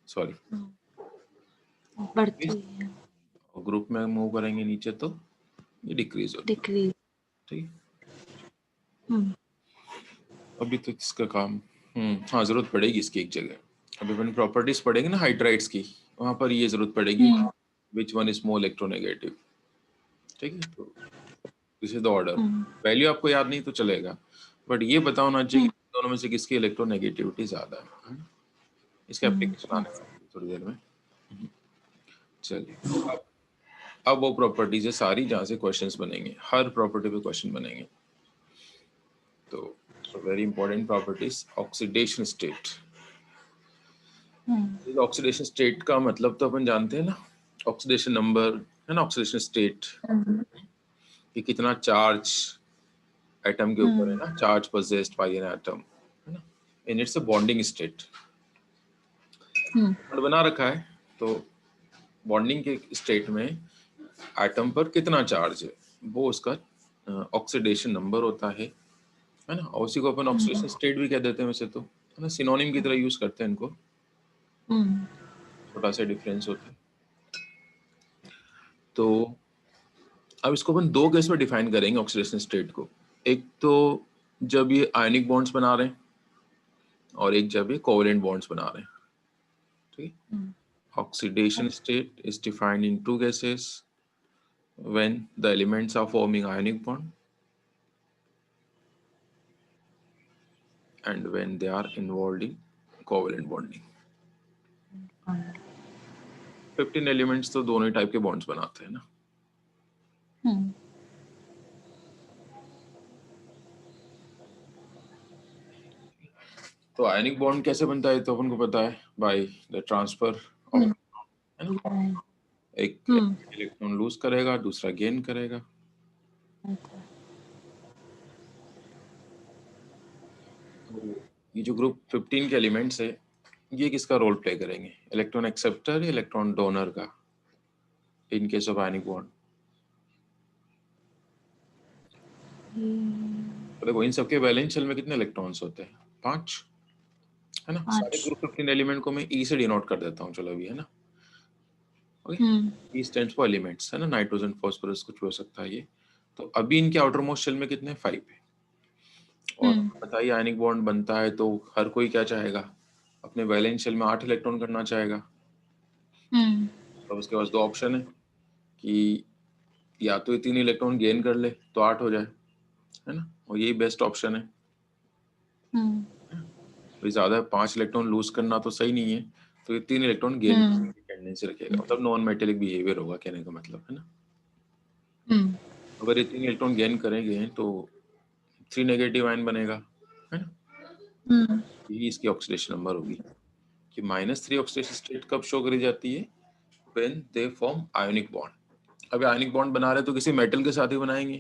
सॉरी बढ़ती है, और ग्रुप में मूव करेंगे नीचे तो ये डिक्रीज होती है, ठीक। अभी तो इसका काम हाँ जरूरत पड़ेगी इसकी एक जगह, अभी अपन प्रॉपर्टीज पढ़ेंगे ना हाइड्राइड्स की, वहां पर ये जरूरत पड़ेगी which one is more electronegative, ठीक है। तो this is the order, value आपको याद नहीं तो चलेगा, बट ये पता होना चाहिए कि दोनों में से किसकी इलेक्ट्रोनेगेटिविटी ज्यादा है ना? इसके एप्लीकेशन आने वाले हैं थोड़ी देर में। चलिए अब वो प्रॉपर्टीज है सारी जहाँ से क्वेश्चंस बनेंगे, हर प्रॉपर्टी पे क्वेश्चन बनेंगे। तो very important properties, oxidation state. Oxidation state का मतलब तो अपन जानते हैं ना, ऑक्सीडेशन नंबर, है ना, ऑक्सीडेशन स्टेट कि कितना चार्ज एटम के ऊपर है ना, charge possessed by an atom, है ना, in it's a bonding state बना रखा है। तो बॉन्डिंग के स्टेट में एटम पर कितना चार्ज है वो उसका ऑक्सीडेशन नंबर होता है ना, और उसी को अपन ऑक्सीडेशन स्टेट भी कह देते हैं वैसे तो, है ना, सिनोनिम की तरह यूज करते हैं इनको, छोटा सा डिफरेंस होता है। तो अब इसको अपन दो केस में डिफाइन करेंगे ऑक्सीडेशन स्टेट को, एक तो जब ये आयनिक बॉन्ड्स बना रहे हैं और एक जब ये कोवेलेंट बॉन्ड्स बना रहे हैं, ठीक है। Oxidation state is defined in two cases, when the elements are forming ionic bond and when they are involved in covalent bonding। 15 elements तो दोनों ही टाइप के बॉन्ड्स बनाते हैं ना। तो आयनिक बॉन्ड कैसे बनता है तो अपन को पता है, बाय द ट्रांसफर ऑफ, है ना, एक इलेक्ट्रॉन लूज करेगा दूसरा गेन करेगा। तो ये जो ग्रुप 15 के एलिमेंट्स है ये किसका रोल प्ले करेंगे, इलेक्ट्रॉन एक्सेप्टर या इलेक्ट्रॉन डोनर का इन केस ऑफ आयनिक बॉन्ड? तो देखो इन सबके वैलेंस शेल में कितने इलेक्ट्रॉन्स होते हैं, 5 है ना। सारे ग्रुप 15 एलिमेंट को मैं ई से डिनोट कर देता हूँ, चलो अभी, है ना। Okay, E stands for elements, है ना, नाइट्रोजन फास्फोरस कुछ भी हो सकता है ये। तो अभी इनके आउटर मोस्ट शेल में कितने, 5 है। और बताइए आयनिक बॉन्ड बनता है तो हर कोई क्या चाहेगा, अपने वैलेंस शेल में 8 इलेक्ट्रॉन करना चाहेगा। तो उसके पास 2 ऑप्शन है कि या तो ये 3 इलेक्ट्रॉन गेन कर ले तो 8 हो जाए, है ना, और यही बेस्ट ऑप्शन है। तो ज्यादा 5 इलेक्ट्रॉन लूज करना तो सही नहीं है, तो ये 3 इलेक्ट्रॉन गेन करने की टेंडेंसी रखेगा, मतलब नॉन मेटेलिक बिहेवियर होगा कहने का मतलब, है ना। अगर ये 3 इलेक्ट्रॉन गेन करेंगे तो 3 नेगेटिव आयन बनेगा, है ना। यही इसकी ऑक्सीडेशन नंबर होगी कि -3 ऑक्सीडेशन स्टेट कब शो करी जाती है, when they form ionic bond. अब आयोनिक बॉन्ड बना रहे तो किसी मेटल के साथ ही बनाएंगे,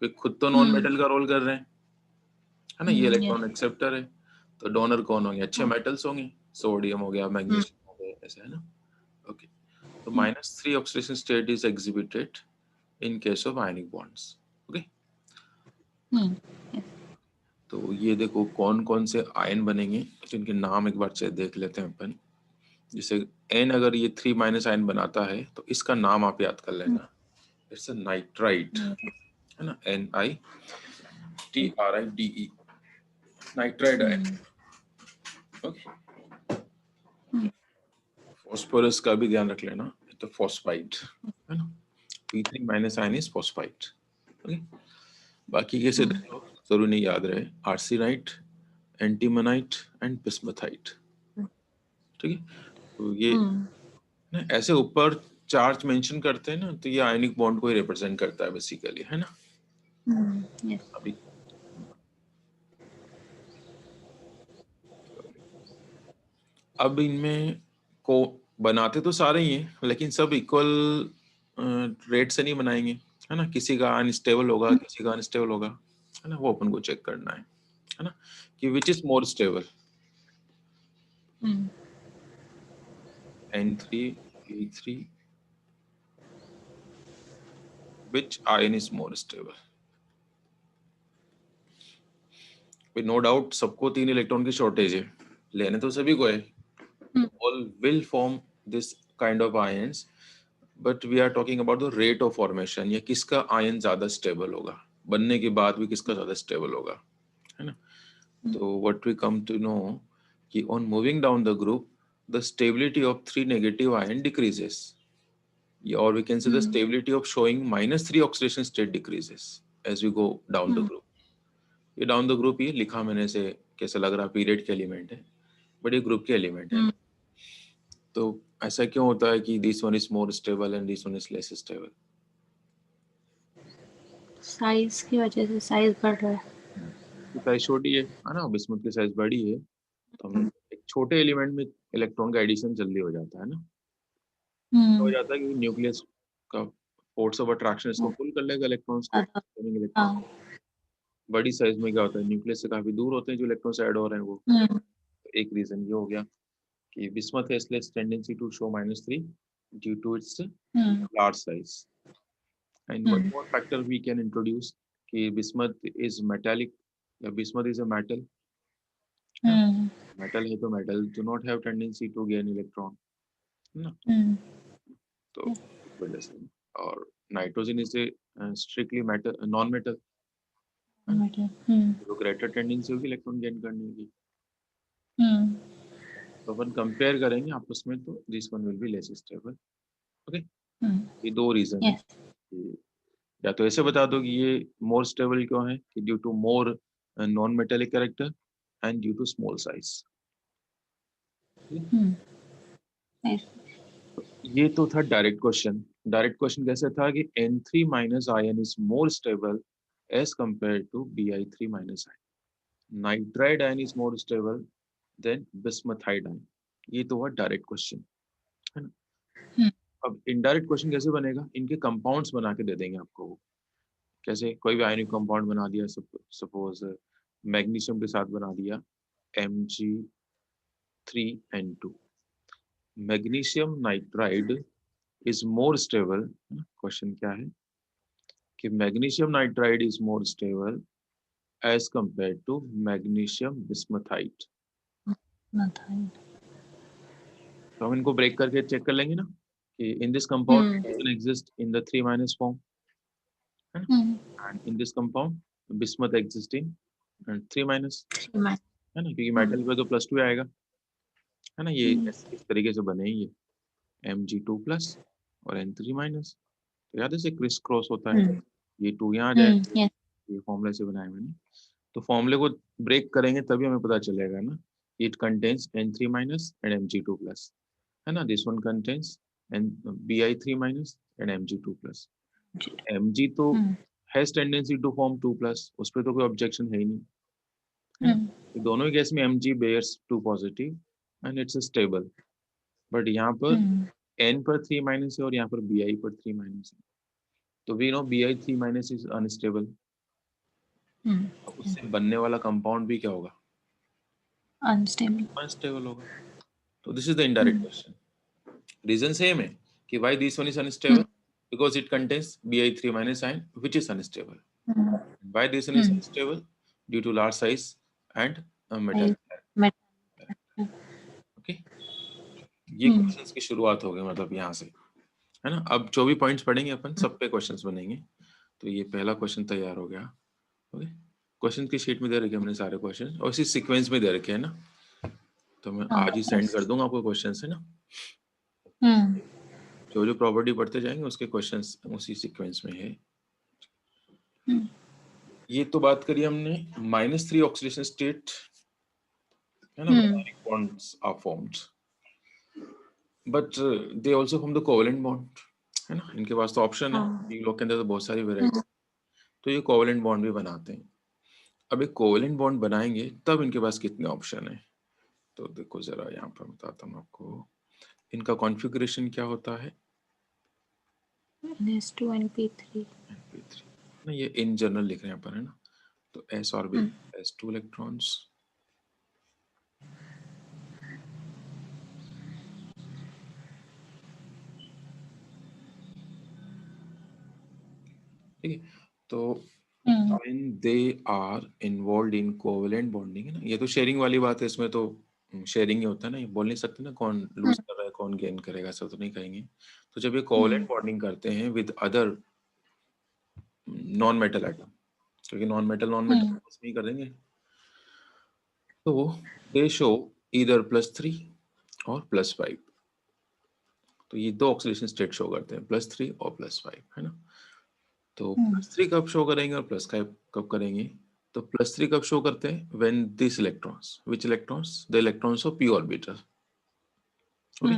क्योंकि खुद तो नॉन मेटल का रोल कर रहे हैं, है ना। ये इलेक्ट्रॉन एक्सेप्टर है, तो डोनर कौन होंगे, अच्छे मेटल्स होंगे, सोडियम हो गया, मैग्नीशियम हो गया, ऐसे, है ना। ओके, तो -3 oxidation state is exhibited in case of ionic bonds. Okay, तो ये देखो कौन कौन से आयन बनेंगे, जिनके नाम एक बार से देख लेते हैं अपन। जैसे N अगर ये 3- आयन बनाता है तो इसका नाम आप याद कर लेना, इट्स अ नाइट्राइड, है ना, NiTride, nitride ion. Okay, phosphorus का भी ध्यान रख लेना, तो फॉस्फाइड, है ना, P3- ion is phosphide. Okay, बाकी कैसे देखो जरूर नहीं याद रहे, आर्सेनाइट, एंटीमोनाइट एंड बिस्मथाइट। ठीक है, तो ये ना ऐसे ऊपर चार्ज मेंशन करते हैं ना, तो ये आयनिक बॉन्ड को ही रिप्रेजेंट करता है बेसिकली, है ना। अभी अब इनमें को बनाते तो सारे ही हैं, लेकिन सब इक्वल रेट से नहीं बनाएंगे, है ना। किसी का अनस्टेबल होगा, किसी का अनस्टेबल होगा, है ना, वो अपन को चेक करना है ना, कि which is more stable, N3 E3, which ion is more stable? No doubt सबको 3 इलेक्ट्रॉन की शॉर्टेज है, लेने तो सभी को है, all will form this kind of ions, but we are talking about the rate of formation, या किसका आयन ज्यादा स्टेबल होगा, बनने के बाद भी किसका ज्यादा स्टेबल होगा, है ना। तो what we come to know कि on moving down the group the stability of 3 negative ion decreases, or we can say the stability of showing -3 oxidation state decreases as we go down the group. ये डाउन द ग्रुप ये लिखा मैंने से कैसे लग रहा, पीरियड के एलिमेंट है, बट ये ग्रुप के एलिमेंट है। तो ऐसा क्यों होता है कि this one is more stable and this one is less stable? Size की वजह से, साइज बढ़ रहा है। साइज छोटी है ना, बिस्मुथ की साइज बड़ी है, तो हम एक छोटे एलिमेंट में इलेक्ट्रॉन का एडिशन जल्दी हो जाता है ना, हो जाता है, क्योंकि न्यूक्लियस का फोर्स ऑफ अट्रैक्शन इसको पुल कर लेगा इलेक्ट्रॉन्स को, इलेक्ट्रॉन। बड़ी साइज में क्या होता है, न्यूक्लियस से काफी दूर होते हैं जो इलेक्ट्रॉन्स ऐड हो रहे हैं वो। तो एक रीजन ये हो गया कि bismuth has less tendency to show -3 due to its large size. And one more factor we can introduce कि bismuth is metallic, या bismuth is a metal. Metal है तो metal do not have tendency to gain electron, है ना। तो इस वजह से, और nitrogen is strictly metal, non metal, तो ग्रेटर टेंडेंसी होगी इलेक्ट्रॉन गेन करने की। तो अपन कंपेयर करेंगे आपस में, तो this one will be less stable. Okay, ये 2 रीजन है, या तो ऐसे बता दो कि ये मोर स्टेबल क्यों है, कि due to more non metallic character and due to small size. ये तो था डायरेक्ट क्वेश्चन। डायरेक्ट क्वेश्चन कैसे था कि N3- ion is more stable as compare to Bi3- ion, nitride ion is more stable than bismuthide ion. ये तो हुआ डायरेक्ट क्वेश्चन, है ना। अब इनडायरेक्ट क्वेश्चन कैसे बनेगा, इनके कंपाउंड्स बना के दे देंगे आपको वो। कैसे, कोई भी आयनिक कंपाउंड बना दिया, सपोज मैग्नीशियम के साथ बना दिया 3N2. Magnesium nitride is more stable. Question क्या है कि magnesium nitride is more stable as compare to magnesium bismuthite. तो हम इनको ब्रेक करके चेक कर लेंगे ना कि in this compound can exist in the 3- form, है ना, and in this compound bismuth existing 3-, है ना, क्योंकि मेटल पे तो +2 आएगा, है ना. ये इस तरीके से बने ये Mg2+ और N3-. तो याद है से क्रिस क्रॉस होता है, ये 2 यहाँ आ जाएगा, ये फॉर्मूले से बनाए मैंने. तो फॉर्मूले को ब्रेक करेंगे तभी हमें पता चलेगा ना. It contains N3- and Mg2+, है ना. This one contains Bi3- and Mg2+. Mg तो हैज टेंडेंसी टू फॉर्म 2+, उस पर तो कोई ऑब्जेक्शन है ही नहीं, है ना. तो दोनों ही केस में Mg bears 2 positive and it's stable. But यहाँ पर N पर 3- है और यहाँ पर Bi पर 3- है. तो we know Bi3- is unstable. उससे बनने वाला कंपाउंड भी क्या होगा, अनस्टेबल होगा. तो this is the indirect question. Reason same है कि why this one is unstable, because it contains Bi3- ion which is unstable. Why this one is unstable, due to large size and metal. Okay, ये क्वेश्चंस की शुरुआत हो गई मतलब यहाँ से, है ना. अब जो भी पॉइंट्स पढ़ेंगे अपन सब पे क्वेश्चंस बनेंगे. तो ये पहला क्वेश्चन तैयार हो गया. ओके, क्वेश्चन की शीट में दे रखे हमने सारे क्वेश्चन और इसी सीक्वेंस में दे रखे हैं ना. तो मैं आज ही सेंड कर दूंगा आपको क्वेश्चंस, है ना. जो जो प्रॉपर्टी पढ़ते जाएंगे उसके क्वेश्चंस उसी सीक्वेंस में है. ये तो बात करी हमने -3 ऑक्सीडेशन स्टेट, है ना. Bonds are formed but they also form the covalent bond, है ना. इनके पास तो ऑप्शन है, ये लोग के अंदर तो बहुत सारी वैरायटी. तो ये कोवेलेंट बॉन्ड भी बनाते हैं. अब एक कोवेलेंट बॉन्ड बनाएंगे तब इनके पास कितने ऑप्शन है. तो देखो जरा यहाँ पर बताता हूँ आपको इनका कॉन्फ़िगरेशन क्या होता है. NS2 NP3 ना ये इन जनरल लिख रहे हैं अपन, है ना. तो s ऑर्बिटल s2 इलेक्ट्रॉन्स, ठीक है. तो when they are involved in covalent bonding, है ना. ये तो शेयरिंग वाली बात है, इसमें तो शेयरिंग ही होता है ना. ये बोल नहीं सकते ना कौन लूज कर रहा है कौन गेन करेगा, ऐसा तो नहीं कहेंगे. तो जब ये कोवेलेंट बॉन्डिंग करते हैं with other non metal atom, क्योंकि नॉन मेटल आपस में ही करेंगे, तो दे शो ईदर +3 और +5. तो ये दो ऑक्सीडेशन स्टेट शो करते हैं, +3 और +5, है ना. तो +3 कब शो करेंगे और +5 कब करेंगे. तो +3 कब शो करते हैं, when this electrons, which electrons, the electrons of p orbital. Okay,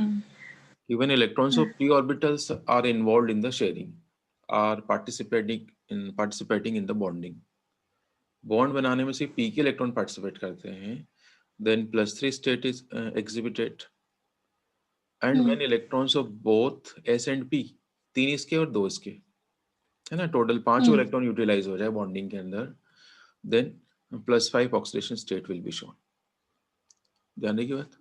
even electrons of p orbitals are involved in the sharing, are participating in the bonding. Bond बनाने में सिर्फ p के इलेक्ट्रॉन पार्टिसिपेट करते हैं. then +3 state is exhibited and when electrons of both s and p, 3 इसके और 2 इसके, है ना, टोटल 5 इलेक्ट्रॉन यूटिलाइज हो जाए बॉन्डिंग के अंदर, then +5 oxidation state will be shown. ध्यान रखिए बात.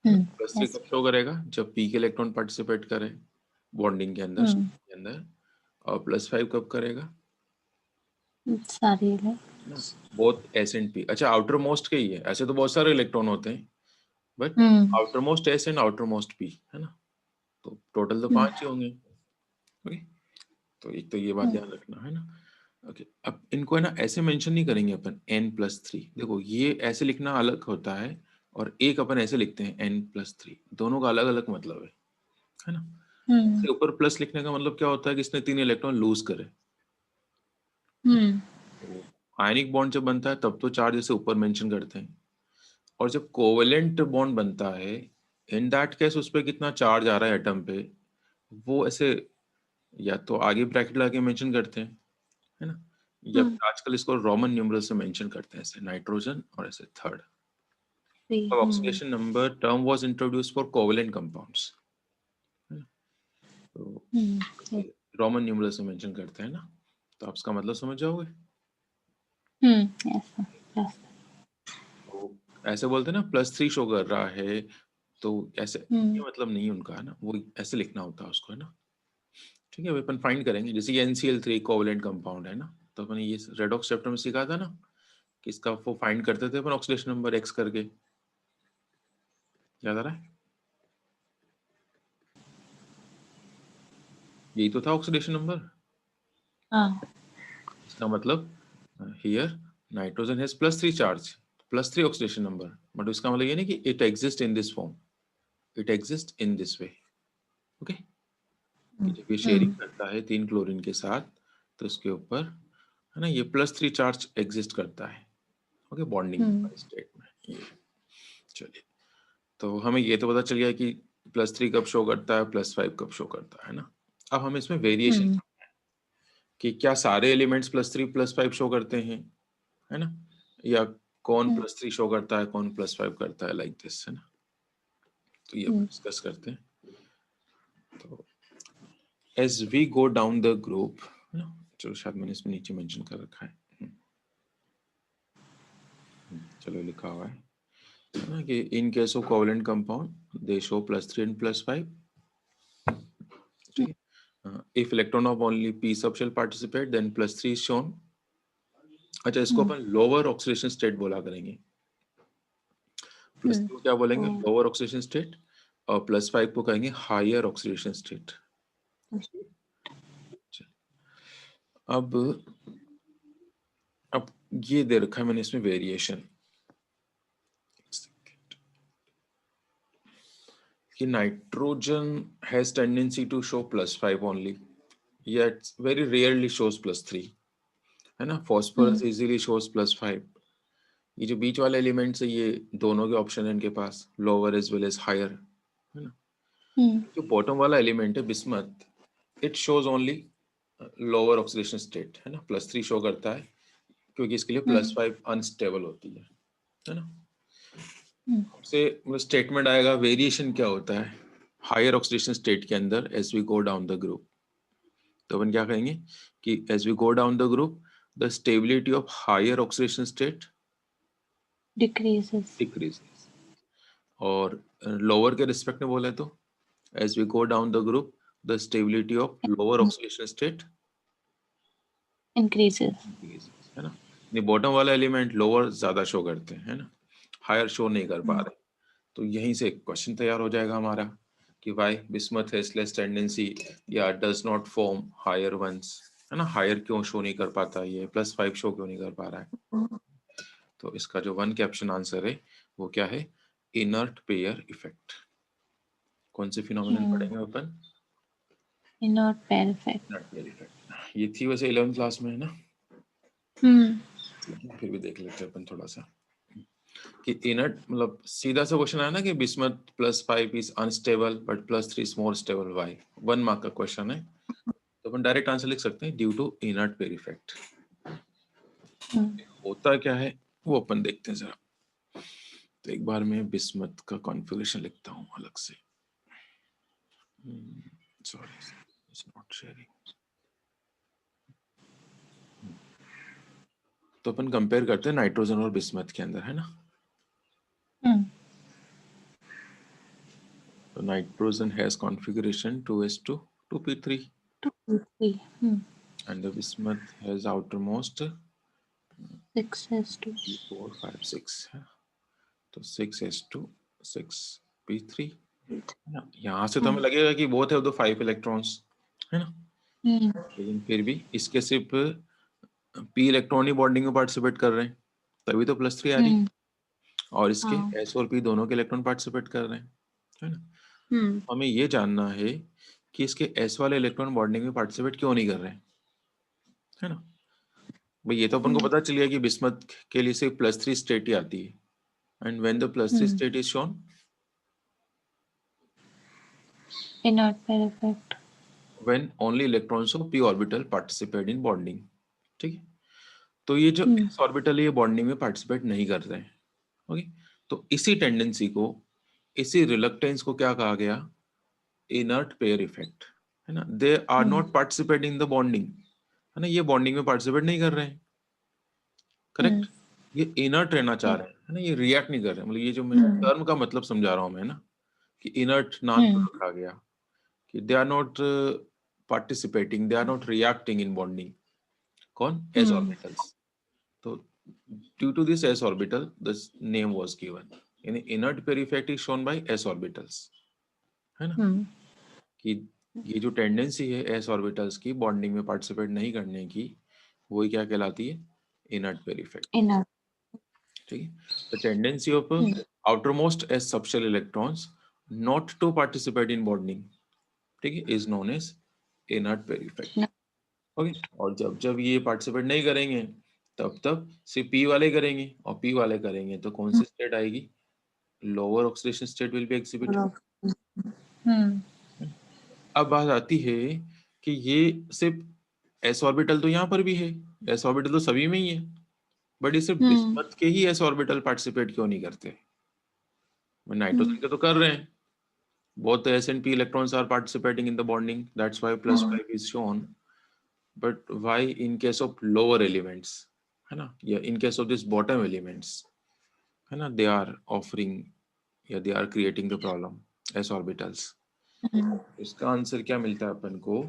+3 कब शो करेगा, जब p के इलेक्ट्रॉन पार्टिसिपेट करे बॉन्डिंग के अंदर और +5 कब करेगा, सारे बोथ s एंड p. अच्छा, आउटर मोस्ट के ही है, ऐसे तो बहुत सारे इलेक्ट्रॉन होते हैं but outer most s and outer most p, है ना. तो टोटल तो 5 ही होंगे. ओके, तो एक तो ये बात ध्यान रखना, है ना. ओके, अब इनको है ना ऐसे मेंशन नहीं करेंगे अपन n+3. देखो ये ऐसे लिखना अलग होता है और एक अपन ऐसे लिखते हैं n+3, दोनों का अलग अलग मतलब है ना. इसके ऊपर प्लस लिखने का मतलब क्या होता है कि इसने 3 इलेक्ट्रॉन लूज करे. तो आयनिक बॉन्ड जब बनता है तब तो चार्ज जैसे ऊपर मेंशन करते हैं, और जब कोवेलेंट बॉन्ड बनता है इन दैट केस उस पर कितना चार्ज आ रहा है एटम पे, वो ऐसे या तो आगे ब्रैकेट लगा के मेंशन करते हैं, है ना, या आजकल इसको रोमन न्यूमरल से मेंशन करते हैं, ऐसे नाइट्रोजन और ऐसे थर्ड. तो oxidation number term was introduced for covalent compounds. तो रोमन न्यूमरल से मेंशन करते हैं ना. तो आप इसका मतलब समझ जाओगे. yes. तो ऐसे बोलते हैं ना +3 शो कर रहा है, तो ऐसे ये मतलब नहीं उनका, है ना, वो ऐसे लिखना होता है उसको, है ना। ठीक है, अभी अपन फाइंड करेंगे, जैसे ये NCl3 कोवैलेंट कंपाउंड है ना, तो अपन ये रेडॉक्स चैप्टर में सिखा था ना कि इसका वो फाइंड करते थे अपन ऑक्सीडेशन नंबर X करके, याद आ रहा है? यही तो था ऑक्सीडेशन नंबर। हाँ इसका मतलब here nitrogen has +3 charge, +3 oxidation number, but इसका मतलब ये नहीं कि it exist in this form, it exist in this way. Okay, कि जब ये शेयरिंग करता है 3 क्लोरीन के साथ, तो इसके ऊपर, है ना, ये +3 चार्ज एग्जिस्ट करता है। ओके, बॉन्डिंग स्टेट में ये। चलिए, तो हमें ये तो पता चल गया कि +3 कब शो करता है, +5 कब शो करता है ना। अब हमें इसमें वेरिएशन कि क्या सारे एलिमेंट्स +3 +5 शो करते हैं, है ना, या कौन +3 शो करता है, कौन +5 करता है, लाइक दिस, है ना। तो ये अपन डिस्कस करते हैं। तो as we go down the group, है ना, चलो शायद मैंने इसमें नीचे मेंशन कर रखा है, चलो लिखा हुआ है ना, कि in case of covalent compound they show +3 and +5, ठीक है। if electron of only p sub shall participate then +3 is shown। अच्छा, इसको अपन लोअर ऑक्सीडेशन स्टेट बोला करेंगे, +3 को क्या बोलेंगे, लोअर ऑक्सीडेशन स्टेट, और +5 को कहेंगे हायर ऑक्सीडेशन स्टेट। अब ये दे रखा है मैंने इसमें वेरिएशन कि nitrogen has tendency to show +5 only, yet very rarely shows +3, है ना। Phosphorus easily shows +5। ये जो बीच वाले एलिमेंट्स है, ये दोनों के ऑप्शन है इनके पास, lower as well as higher, है ना। जो बॉटम वाला एलिमेंट है bismuth, it shows only lower oxidation state, है ना, +3 शो करता है क्योंकि इसके लिए +5 अनस्टेबल होती है ना। से स्टेटमेंट आएगा वेरिएशन क्या होता है हायर ऑक्सीडेशन स्टेट के अंदर as we go down the group. तो अपन क्या कहेंगे कि as we go down the group the stability of higher oxidation state decreases, और लोअर के रिस्पेक्ट में बोले तो as we go down the group the stability of lower oxidation state increases, है ना। बॉटम वाला एलिमेंट लोअर ज्यादा शो करते हैं, है ना, हायर शो नहीं कर पा रहे। तो यहीं से क्वेश्चन तैयार हो जाएगा हमारा कि why bismuth has less tendency या does not form higher ones, है ना, हायर क्यों शो नहीं कर पाता, ये +5 शो क्यों नहीं कर पा रहा है। तो इसका जो 1 कैप्शन आंसर है वो क्या है, इनर्ट पेयर इफेक्ट। कौन से फिनोमेनन पढ़ेंगे अपन, inert pair effect. Inert pair effect. ये थी वैसे 11th क्लास में, है ना, लेकिन फिर भी देख लेते हैं अपन थोड़ा सा कि इनर्ट मतलब सीधा सा क्वेश्चन आया ना कि bismuth +5 is unstable but +3 is more stable, why, 1 mark का क्वेश्चन है, तो अपन डायरेक्ट आंसर लिख सकते हैं due to inert pair effect. होता क्या है वो अपन देखते हैं जरा। तो एक बार मैं बिस्मथ का कॉन्फ़िगरेशन लिखता हूँ अलग से, सॉरी इट्स नॉट शेयरिंग। तो अपन कंपेयर करते हैं नाइट्रोजन और बिस्मथ के अंदर, है ना। तो nitrogen has configuration 2s2 2p3 and the bismuth has outermost 6s2 4 5 6 है, तो 6s2 6p3, यहाँ से तो हमें लगेगा कि बोथ है तो 5 इलेक्ट्रॉन्स, है ना, लेकिन फिर भी इसके सिर्फ p इलेक्ट्रॉन ही बॉन्डिंग में पार्टिसिपेट कर रहे हैं, तभी तो +3 आ रही है, और इसके s और p दोनों के इलेक्ट्रॉन पार्टिसिपेट कर रहे हैं, है ना। हमें ये जानना है कि इसके s वाले इलेक्ट्रॉन बॉन्डिंग में पार्टिसिपेट क्यों नहीं कर रहे हैं, है ना। भाई ये तो अपन को पता चल गया कि बिस्मथ के लिए सिर्फ +3 स्टेट ही आती है, and when the +3 state is shown inert pair effect, when only electrons of p orbital participate in bonding, ठीक है। तो ये जो s ऑर्बिटल है ये बॉन्डिंग में पार्टिसिपेट नहीं कर रहे हैं, ओके। तो इसी टेंडेंसी को, इसी रिलक्टेंस को क्या कहा गया, इनर्ट पेयर इफेक्ट, है ना। They are not participating in the bonding, है ना, ये बॉन्डिंग में पार्टिसिपेट नहीं कर रहे हैं, करेक्ट। ये इनर्ट रहना चाह रहे हैं, है ना, ये रिएक्ट नहीं कर रहे, मतलब ये जो मैं टर्म का मतलब समझा रहा हूँ मैं ना, कि इनर्ट नाम क्यों रखा गया, कि they are not participating, they are not reacting in bonding. कौन? S orbitals. तो due to this S orbital this name was given, यानी inert pair effect is shown by S orbitals, है ना, कि ये जो टेंडेंसी है एस ऑर्बिटल्स की बॉन्डिंग में पार्टिसिपेट नहीं करने की, वही क्या कहलाती है? Inert pair effect. इनर्ट। ठीक है, the tendency of outermost s subshell electrons not to participate in bonding, ठीक है, is known as inert pair effect। Okay, और जब जब ये पार्टिसिपेट नहीं करेंगे तब तब सिर्फ पी वाले करेंगे, और पी वाले करेंगे तो कौन सी स्टेट आएगी? Lower oxidation state will B exhibited. अब बात आती है कि ये सिर्फ एस ऑर्बिटल तो यहाँ पर भी है, एस ऑर्बिटल तो सभी में ही है, बट ये सिर्फ बिस्मथ के ही एस ऑर्बिटल पार्टिसिपेट क्यों नहीं करते? नाइट्रोजन के तो कर रहे हैं, both the s and p electrons are participating in the bonding, that's why +5 is shown, but why in case of lower elements, है ना, या in case of this bottom elements, है ना, they are offering या they are creating the problem s orbitals। इसका आंसर क्या मिलता है अपन को,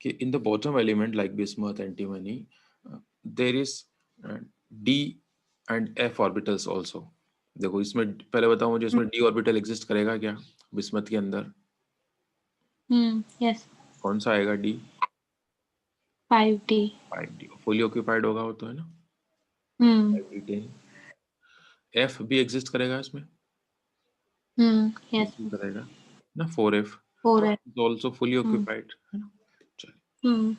कि in the bottom element like bismuth, antimony, there is d and f orbitals also। देखो इसमें पहले बताओ मुझे, इसमें d ऑर्बिटल एग्जिस्ट करेगा क्या बिस्मथ के अंदर? यस, कौन सा आएगा? D. 5D। 5D fully occupied होगा वो तो, है ना, 5D10। एफ भी एग्जिस्ट करेगा इसमें, यस, भी करेगा ना, 4F 4F। Also fully occupied, है ना। चलिए,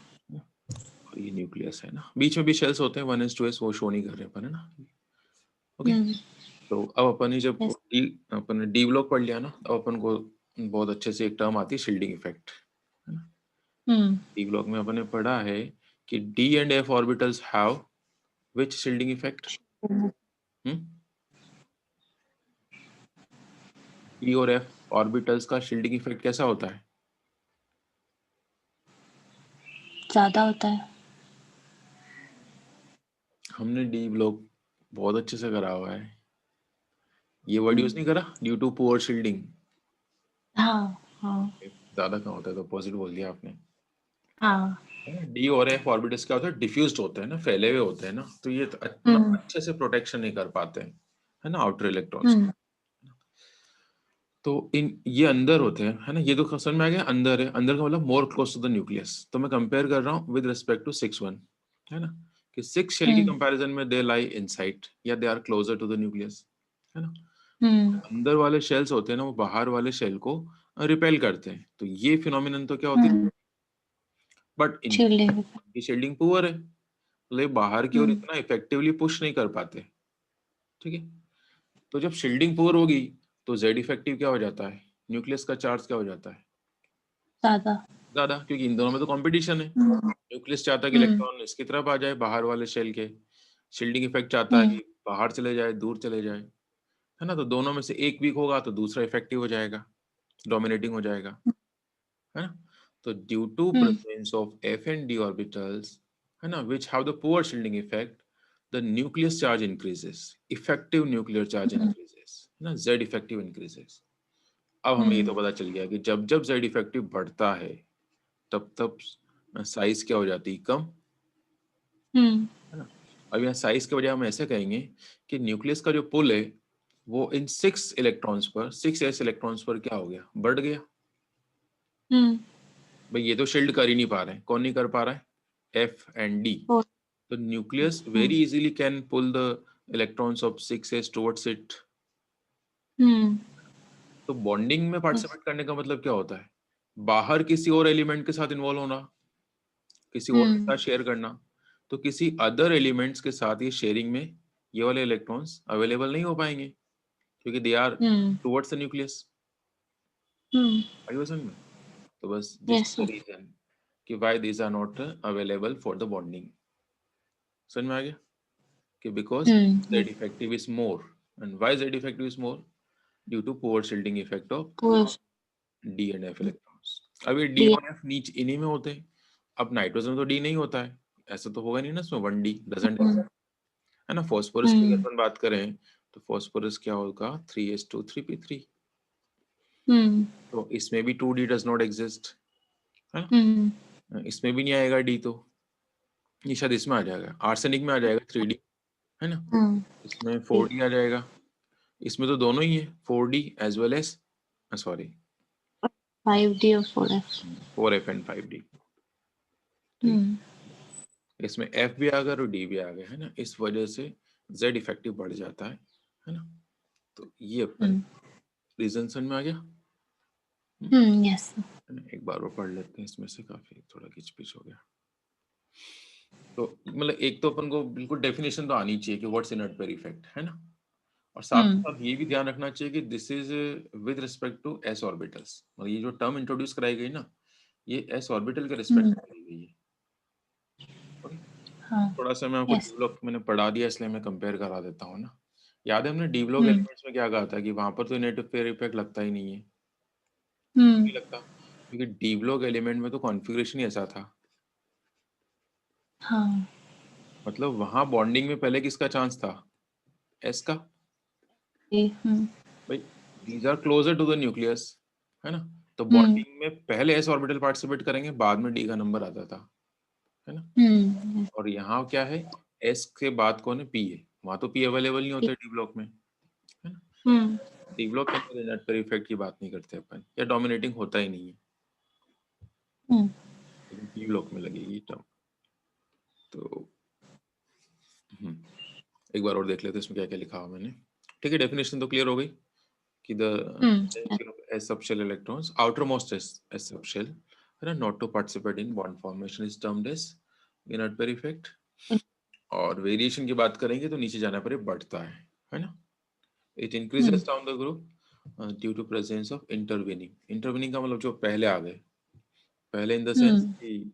और ये न्यूक्लियस है ना, बीच में भी शेल्स होते हैं 1s 2s, वो शो नहीं कर रहे अपन, है ना। ओके, तो अब अपन ने जब अपन ने डी ब्लॉक पढ़ लिया ना, अब अपन को बहुत अच्छे से एक टर्म आती है शील्डिंग इफेक्ट, है ना। डी ब्लॉक में अपन ने पढ़ा है कि D and F orbitals have which shielding effect? D और एफ ऑर्बिटल्स का शील्डिंग इफेक्ट कैसा होता है? ज्यादा होता है। हमने डी ब्लॉक बहुत अच्छे से करा हुआ है, ये वर्ड यूज नहीं करा, ड्यू टू पुअर शील्डिंग। हाँ हाँ ज्यादा कहाँ होता है, तो अपोजिट बोल दिया आपने। हाँ। डी और एफ ऑर्बिटल्स क्या होता है? डिफ्यूज्ड होते हैं ना, फैले हुए होते हैं ना, तो ये इतना अच्छे से प्रोटेक्शन नहीं कर पाते हैं, है ना, आउटर इलेक्ट्रॉन्स। तो इन ये अंदर होते हैं, है ना, ये तो समझ में आ गया, अंदर है, अंदर का मतलब more close to the nucleus. तो मैं कंपेयर कर रहा हूँ विद रिस्पेक्ट टू 6-1, है ना, कि 6 शेल की कंपैरिजन में दे लाई इनसाइड या they are closer to the nucleus, है ना। अंदर वाले शेल्स होते हैं ना, वो बाहर वाले शेल को रिपेल करते हैं, तो ये फिनोमिनन तो क्या होती है, बट इनकी शील्डिंग पुअर है, मतलब बाहर की ओर इतना इफेक्टिवली पुश नहीं कर पाते, ठीक है। तो जब शील्डिंग पुअर होगी तो जेड इफेक्टिव क्या हो जाता है? न्यूक्लियस का चार्ज क्या हो जाता है? ज्यादा, क्योंकि इन दोनों में तो कंपटीशन है। न्यूक्लियस चाहता है कि इलेक्ट्रॉन इसकी तरफ आ जाए बाहर वाले शेल के, शील्डिंग इफेक्ट चाहता है कि बाहर चले जाए, दूर चले जाए, है ना। तो दोनों में से एक वीक होगा तो दूसरा इफेक्टिव हो जाएगा, डोमिनेटिंग हो जाएगा, है ना। तो due to presence of F and D orbitals, है ना, which have the poor shielding effect, the nucleus charge increases, effective nuclear charge increases, है ना, Z effective increases। अब हमें ये तो पता चल गया कि जब जब Z effective बढ़ता है तब तब साइज क्या हो जाती है? कम, है ना। अब यहाँ साइज के बजाय हम ऐसे कहेंगे कि न्यूक्लियस का जो पुल है वो इन 6 इलेक्ट्रॉन्स पर, 6s इलेक्ट्रॉन्स पर क्या हो गया? बढ़ गया। भाई ये तो शील्ड कर ही नहीं पा रहे हैं, कौन नहीं कर पा रहा है? F and D। तो nucleus very easily can pull the electrons of 6s towards it। तो बॉन्डिंग में पार्टिसिपेट करने का मतलब क्या होता है? बाहर किसी और एलिमेंट के साथ इन्वॉल्व होना, किसी और के साथ शेयर करना। तो किसी अदर एलिमेंट्स के साथ ये शेयरिंग में ये वाले इलेक्ट्रॉन्स अवेलेबल नहीं हो पाएंगे, क्योंकि they are towards the nucleus. I was में, तो बस दिस इज द रीजन कि why these are not available for the bonding. समझ में आ गया कि because Z effective is more, and why Z effective is more? Due to poor shielding effect of D and F electrons। अब ये D और F नीचे इन्हीं में होते हैं, अब नाइट्रोजन में तो D नहीं होता है, ऐसा तो होगा नहीं ना, इसमें 1D doesn't exist। है ना। फॉस्फोरस की अगर हम्म अपन बात करें तो फॉस्फोरस क्या होगा 3s2 3p3, हम्म तो इसमें भी 2d डज नॉट एग्जिस्ट, है हम्म ना। इसमें भी नहीं आएगा d, तो ये शायद इसमें आ जाएगा, आर्सेनिक में आ जाएगा 3d, है ना। हम्म इसमें 4d आ जाएगा, इसमें तो दोनों ही है 4d as well as, sorry 5D और 4F। 4f एंड 5d, ठीक। हम्म इसमें f भी आ गया और d भी आ गया, है ना। इस वजह से z इफेक्टिव बढ़ जाता है ना। तो ये अपन रीजन समझ में आ गया। यस। है ना? एक बार वो पढ़ लेते हैं, इसमें से काफी थोड़ा किचपिच हो गया। तो मतलब एक तो अपन को बिल्कुल डेफिनेशन तो आनी चाहिए कि व्हाट्स इनर्ट इफेक्ट, है ना। और साथ ही साथ ये भी ध्यान रखना चाहिए कि this is with respect to S orbitals, मतलब ये जो टर्म इंट्रोड्यूस कराई गई ना, ये एस ऑर्बिटल के रिस्पेक्ट में कराई गई है। ओके, हाँ थोड़ा सा मैं आपको डी यस। ब्लॉक मैंने पढ़ा दिया इसलिए मैं कंपेयर करा देता हूँ ना। याद है हमने डी ब्लॉक एलिमेंट्स में क्या कहा था कि वहां पर तो इनर्ट इफेक्ट लगता ही नहीं है, हम्म नहीं लगता, क्योंकि डी ब्लॉक एलिमेंट में तो कॉन्फ़िगरेशन ही ऐसा था। हाँ मतलब वहां बॉन्डिंग में पहले किसका चांस था, एस का। हम्म भाई these are closer to the nucleus, है ना। तो हम्म बॉन्डिंग में पहले एस ऑर्बिटल पार्टिसिपेट करेंगे, बाद में डी का नंबर आता था, है ना। और यहाँ क्या है, एस के बाद कौन है, पी है, वहां तो पी अवेलेबल नहीं होता डी ब्लॉक में, है ना। हम्म डी ब्लॉक के अंदर इनर्ट पेयर इफेक्ट की बात नहीं करते अपन, या डोमिनेटिंग होता ही नहीं है, हम्म लेकिन पी ब्लॉक में लगेगी टर्म। तो एक बार और देख लेते हैं इसमें क्या क्या लिखा हुआ मैंने। ठीक है, डेफिनेशन तो क्लियर हो गई कि the potential of s subshell electrons outermost s subshell, है ना, not to participate in bond formation is termed as inert pair effect। और वेरिएशन की बात करेंगे तो नीचे जाने पर ये बढ़ता है ना। It increases down the group due to presence of intervening. Intervening का मतलब जो पहले आ गए, पहले इन द सेंस कि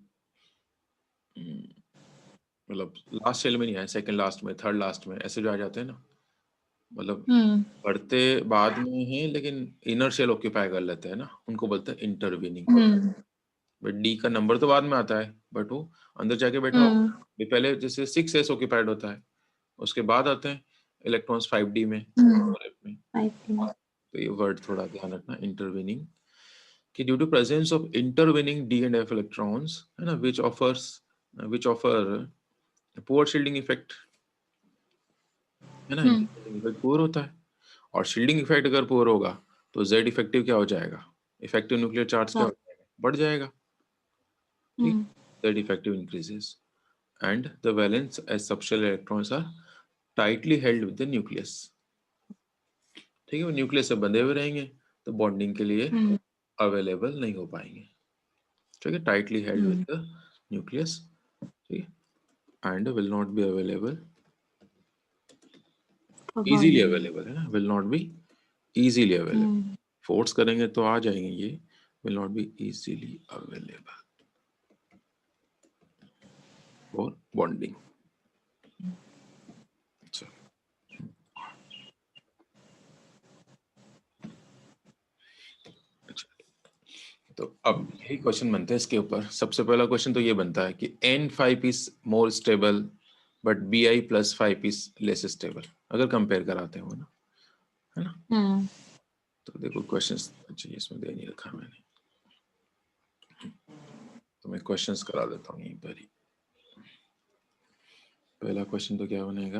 मतलब लास्ट शेल में नहीं आए, सेकंड लास्ट में, थर्ड लास्ट में, ऐसे जो आ जाते हैं ना, मतलब बढ़ते बाद में हैं लेकिन इनर शेल ऑक्यूपाई कर लेते हैं ना, उनको बोलते हैं इंटरवेनिंग। बट डी का नंबर तो बाद में आता है, बट वो अंदर जाके बैठा होगा। ये पहले जैसे 6s ऑक्यूपाइड होता है, उसके बाद आते हैं इलेक्ट्रॉन्स 5d में, 4f में। तो ये वर्ड थोड़ा ध्यान रखना, इंटरवेनिंग, कि due to presence of intervening D and F electrons, है ना, which offer poor shielding effect, है ना। शील्डिंग इफेक्ट पुअर होता है, और शील्डिंग इफेक्ट अगर पुअर होगा तो जेड इफेक्टिव क्या हो जाएगा, इफेक्टिव न्यूक्लियर चार्ज क्या हो जाएगा, बढ़ जाएगा, ठीक। Z effective increases and the valence as subshell electrons are tightly held with the nucleus। ठीक है, वो न्यूक्लियस से बंधे हुए रहेंगे तो बॉन्डिंग के लिए अवेलेबल नहीं हो पाएंगे, ठीक है। Tightly held with the nucleus, ठीक है, and will not be available, easily available, है ना, will not be easily available. Force करेंगे तो आ जाएंगे ये, will not be easily available for bonding. तो अब यही क्वेश्चन बनते हैं इसके ऊपर। सबसे पहला क्वेश्चन तो ये बनता है कि N5 is more stable but Bi+5 is less stable, अगर कंपेयर कराते हो ना, है ना। तो देखो क्वेश्चंस, अच्छा इसमें दे नहीं रखा मैंने, तो मैं क्वेश्चंस करा देता हूँ यहीं पर ही। पहला क्वेश्चन तो क्या बनेगा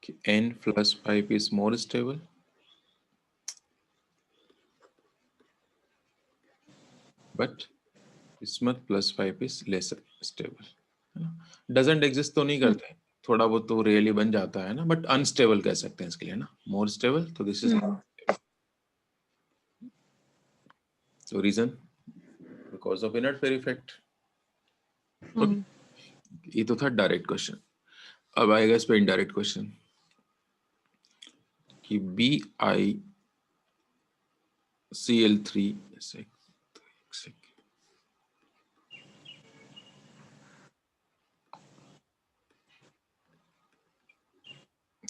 कि N+5 is more stable but Bismuth+5 is less stable, है ना। डजंट एग्जिस्ट तो नहीं करते, थोड़ा बहुत तो रियली बन जाता है ना, बट अनस्टेबल कह सकते हैं इसके लिए ना, मोर स्टेबल, तो this is so reason because of inert pair effect। ये तो था डायरेक्ट क्वेश्चन। अब आएगा इस पे इनडायरेक्ट क्वेश्चन कि BiCl3 से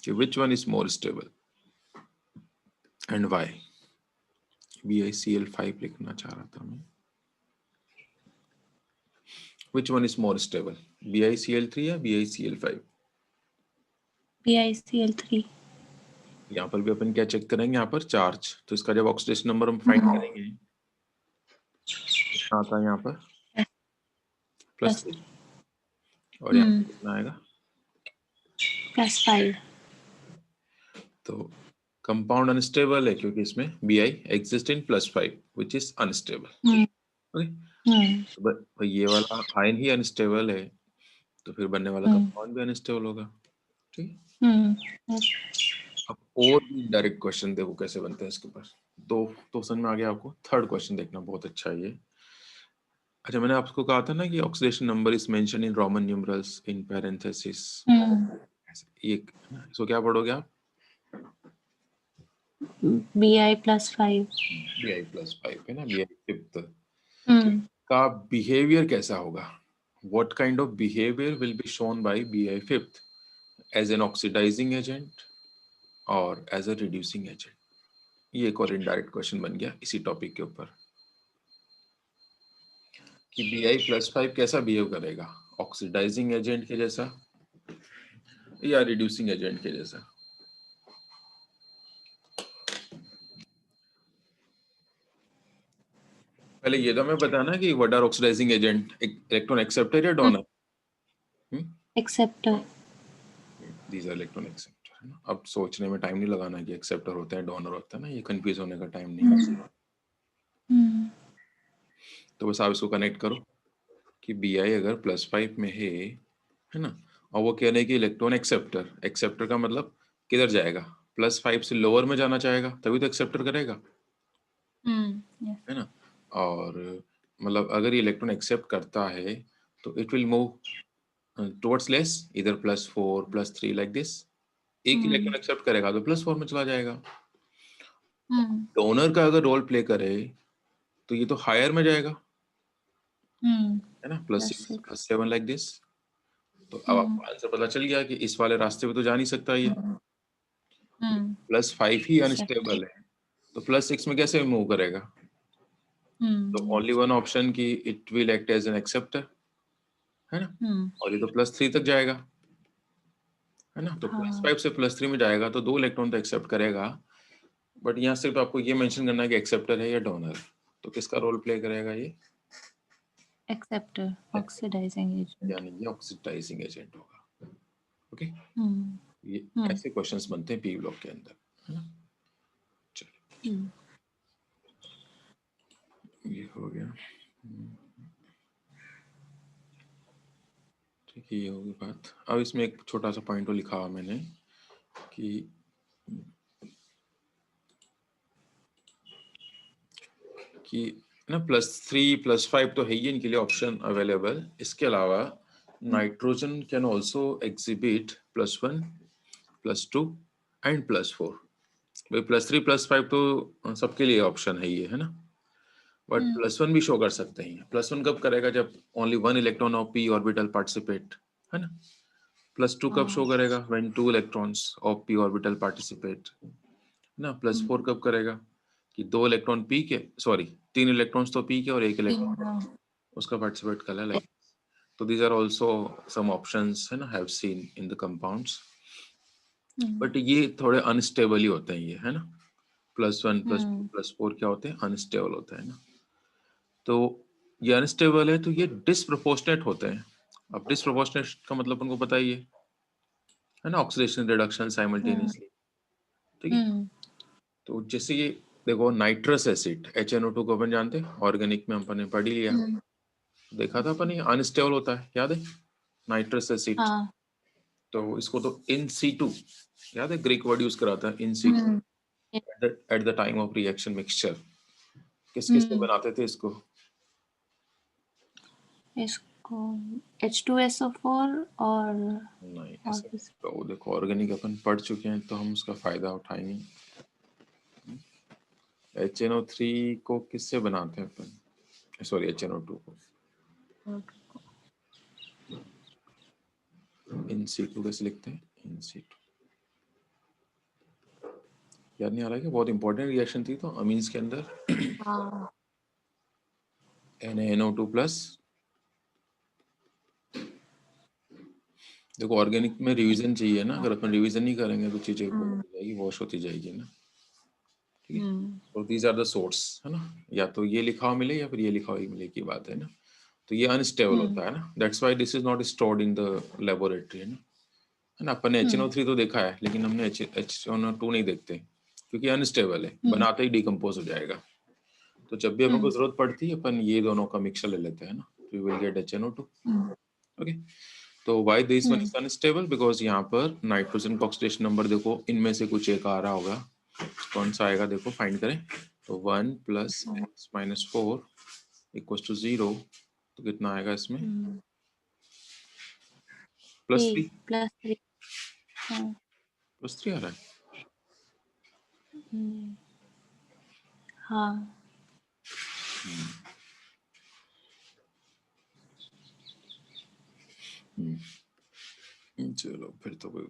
कि which one is more stable and why। BiCl5 लिखना चाह रहा था मैं, Which one is more stable, BiCl3 या BiCl5? BiCl3. यहाँ पर भी अपन क्या चेक करेंगे, यहाँ पर चार्ज, तो इसका जब ऑक्सीडेशन नंबर हम फाइंड करेंगे कितना आता है यहाँ पर +3 और यहाँ पर कितना आएगा +5. तो कंपाउंड अनस्टेबल है क्योंकि इसमें Bi exist in +5 which is unstable. Okay, ये वाला आयन ही अनस्टेबल है तो फिर बनने वाला कंपाउंड भी अनस्टेबल होगा। ठीक है, अब और भी डायरेक्ट क्वेश्चन देखो कैसे बनते हैं इसके ऊपर। तो समझ में आ गया आपको। थर्ड क्वेश्चन देखना, बहुत अच्छा है ये। अच्छा, मैंने आपको कहा था ना कि oxidation number is mention in Roman numerals in parenthesis, ये इसको क्या पढ़ोगे आप? Bi+5. Bi+5 है ना, Bi फिफ्थ का बिहेवियर कैसा होगा? What kind of behavior will be shown by Bi fifth as an oxidizing agent or as a reducing agent? ये एक और इनडायरेक्ट क्वेश्चन बन गया इसी टॉपिक के ऊपर कि Bi+5 कैसा बिहेव करेगा, ऑक्सीडाइजिंग एजेंट के जैसा या रिड्यूसिंग एजेंट के जैसा। पहले ये तो हमें बताना कि what are oxidising agent, electron acceptor या donor? Acceptor. These are electron acceptor. अब सोचने में टाइम नहीं लगाना कि एक्सेप्टर होते हैं डोनर होता है ना, ये कंफ्यूज होने का टाइम नहीं है। तो बस आप इसको कनेक्ट करो कि Bi अगर +5 में है ना, और वो कह रहे हैं कि इलेक्ट्रॉन एक्सेप्टर, एक्सेप्टर का मतलब किधर जाएगा, +5 से लोअर में जाना चाहेगा तभी तो एक्सेप्टर करेगा, है ना। और मतलब अगर ये इलेक्ट्रॉन एक्सेप्ट करता है तो it will move towards less, इधर +4 +3 लाइक दिस। एक इलेक्ट्रॉन एक्सेप्ट करेगा तो +4 में चला जाएगा। डोनर का अगर रोल प्ले करे तो ये तो हायर में जाएगा, है ना, +6 +7 लाइक दिस। तो अब आपको आंसर पता चल गया कि इस वाले रास्ते पे तो जा नहीं सकता ये, +5 ही अनस्टेबल है तो +6 में कैसे मूव करेगा। तो ओनली वन ऑप्शन कि it will act as an acceptor, है ना, और ये तो +3 तक जाएगा, है ना। तो +5 से +3 में जाएगा तो 2 इलेक्ट्रॉन तो एक्सेप्ट करेगा, बट यहाँ सिर्फ आपको ये मेंशन करना है कि एक्सेप्टर है या डोनर। तो किसका रोल प्ले करेगा ये? एक्सेप्टर, ऑक्सीडाइजिंग एजेंट, यानी ये ऑक्सीडाइजिंग एजेंट होगा। ओके, ये ऐसे क्वेश्चंस बनते हैं पी ब्लॉक के अंदर, है ना। चलिए, ये हो गया। ठीक है, ये होगी बात। अब इसमें एक छोटा सा पॉइंट तो लिखा हुआ मैंने कि ना +3 +5 तो है ही इनके लिए ऑप्शन अवेलेबल। इसके अलावा nitrogen can also exhibit +1 +2 and +4। भाई +3 +5 तो सबके लिए ऑप्शन है ये, है ना, बट +1 भी शो कर सकते हैं। +1 कब करेगा? जब only 1 electron of p orbital participate, है ना। +2 कब शो करेगा? When 2 electrons of p orbital participate, ना। +4 कब करेगा? कि 2 इलेक्ट्रॉन p के, सॉरी 3 इलेक्ट्रॉन्स तो p के और 1 इलेक्ट्रॉन उसका पार्टिसिपेट कर रहा है। तो these are also some options, है ना, have seen in the compounds, but ये थोड़े अनस्टेबल ही होते हैं ये, है ना। +1 +2 +4 क्या होते हैं? अनस्टेबल होते हैं ना। तो ये अनस्टेबल है तो ये डिसप्रोपोर्शनेट होते हैं। अब डिसप्रोपोर्शनेट का मतलब उनको पता ही है ना, ऑक्सीडेशन रिडक्शन साइमल्टेनियसली, ठीक है। तो जैसे ये देखो नाइट्रस एसिड HNO2 को अपन जानते हैं, ऑर्गेनिक में अपन ने पढ़ ही लिया, देखा था अपन, ये अनस्टेबल होता है, याद है, नाइट्रस एसिड। तो इसको तो इन सीटू, याद है, ग्रीक वर्ड यूज करा था in situ at the time of reaction mixture. किस किस से बनाते थे इसको? इसको H2SO4 और नहीं, ऐसे तो देखो ऑर्गेनिक अपन पढ़ चुके हैं तो हम उसका फायदा उठाएंगे। HNO3 को किससे बनाते हैं अपन? सॉरी, HNO2 को इन सीटू कैसे लिखते हैं? इन सीटू याद नहीं आ रहा है कि बहुत इंपॉर्टेंट रिएक्शन थी तो अमीन्स के अंदर NaNO2 प्लस देखो ऑर्गेनिक में रिवीजन चाहिए ना, अगर अपन रिवीजन नहीं करेंगे तो चीजें जाएगी, वॉश होती जाएगी ना, ठीक है। तो दीज आर द सोर्स, है ना, या तो ये लिखा हुआ मिले या फिर ये लिखा हुआ मिले की बात है ना। तो ये अनस्टेबल होता है ना, that's why this is not stored in the laboratory, है ना। अपन ने HNO3 तो देखा है, लेकिन हमने HNO2 नहीं देखते क्योंकि अनस्टेबल है, बनाते ही डिकम्पोज हो जाएगा। तो जब भी अपन को जरूरत पड़ती है अपन ये दोनों का मिक्सचर ले लेते हैं ना, तो we will get HNO2। Okay, तो why this one is unstable, because यहाँ पर नाइट्रोजन का ऑक्सीडेशन नंबर देखो, इनमें से कुछ एक आ रहा होगा, कौन सा आएगा देखो, फाइंड करें। तो 1 + x - 4 = 0, तो कितना आएगा इसमें, +3 +3 +3 आ रहा है। हाँ। चलो फिर तो कोई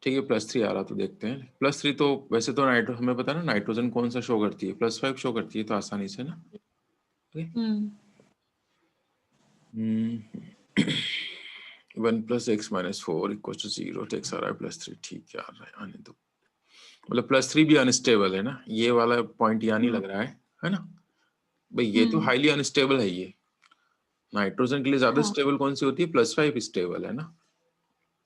ठीक है, +3 आ रहा तो देखते हैं। +3 तो वैसे तो नाइट्रो हमें पता है ना, नाइट्रोजन कौन सा शो करती है, +5 शो करती है, तो आसानी से ना। ओके, 1 + x - 4 = 0, टेक्स आ रहा है +3, ठीक है, आ रहा है, आने दो। मतलब +3 भी अनस्टेबल है ना, ये वाला पॉइंट यहाँ नहीं लग रहा है ना भाई, ये तो हाईली अनस्टेबल है। ये नाइट्रोजन के लिए ज्यादा स्टेबल कौन सी होती है, +5 स्टेबल है ना,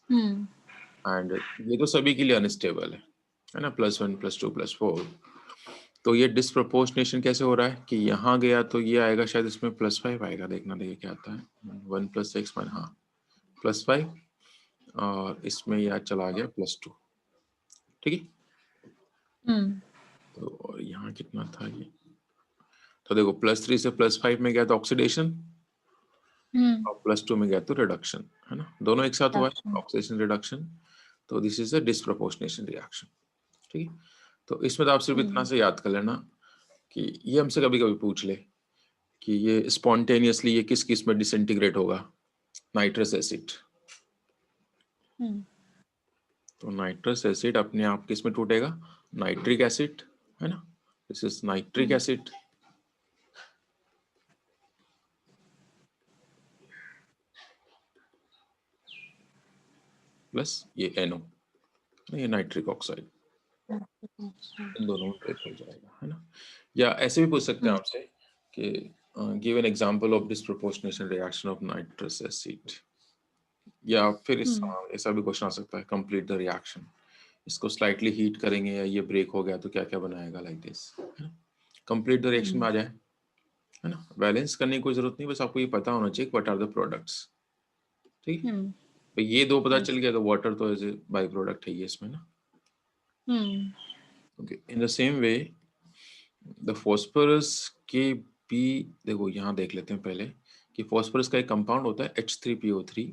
एंड ये तो सभी के लिए अनस्टेबल है ना, +1 +2 +4। तो ये डिस्प्रपोर्शनेशन कैसे हो रहा है कि यहाँ गया तो ये आएगा, शायद इसमें +5 आएगा, देखना देखिए क्या आता है। 1 + x, हाँ +5, और इसमें यह चला गया +2, ठीक है। तो और यहाँ कितना था ये, तो देखो +3 से +5 में गया तो ऑक्सीडेशन, और +2 में गया तो रिडक्शन, है ना, दोनों एक साथ हुआ है, ऑक्सीडेशन रिडक्शन। तो this is a disproportionation reaction, ठीक है। तो इसमें तो आप सिर्फ इतना से याद कर लेना कि ये हमसे कभी कभी पूछ ले कि ये स्पॉन्टेनियसली ये किस किस में डिसइंटीग्रेट होगा, नाइट्रस एसिड। तो नाइट्रस एसिड अपने आप किस में टूटेगा, नाइट्रिक एसिड, है ना, this is nitric acid, plus ये NO, ये नाइट्रिक ऑक्साइड, इन दोनों में ब्रेक हो जाएगा, है ना। या ऐसे भी पूछ सकते हैं आपसे कि give an example of disproportionation reaction of nitrous acid, या फिर ऐसा भी क्वेश्चन आ सकता है, कंप्लीट द रिएक्शन, इसको स्लाइटली हीट करेंगे या ये ब्रेक हो गया तो क्या क्या बनाएगा, like this, complete the reaction में आ जाए, है ना। बैलेंस करने की कोई जरूरत नहीं, बस आपको ये पता होना चाहिए व्हाट आर द प्रोडक्ट्स, ठीक है। तो ये दो पता चल गया तो वाटर तो एज ए बाई प्रोडक्ट है ये इसमें ना। Okay, in the same way the phosphorus के भी, देखो यहाँ देख लेते हैं पहले कि फॉस्फोरस का एक कंपाउंड होता है H3PO3।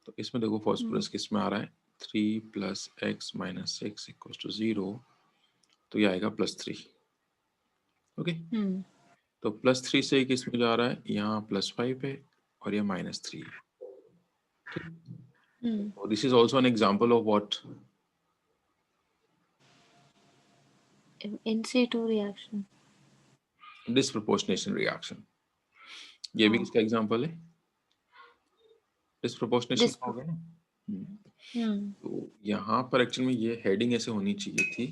तो इसमें देखो फॉस्फोरस किस में आ रहा है, 3 + x - 6 = 0, तो ये आएगा +3। ओके, तो +3 से किस में जा रहा है, यहाँ +5 है और ये -3 है। This is also an example of what, in situ reaction, disproportionation reaction. ये भी किसका एग्जाम्पल है, डिस्प्रपोर्शनेशन का होगा ना। तो यहाँ पर एक्चुअल में ये हेडिंग ऐसे होनी चाहिए थी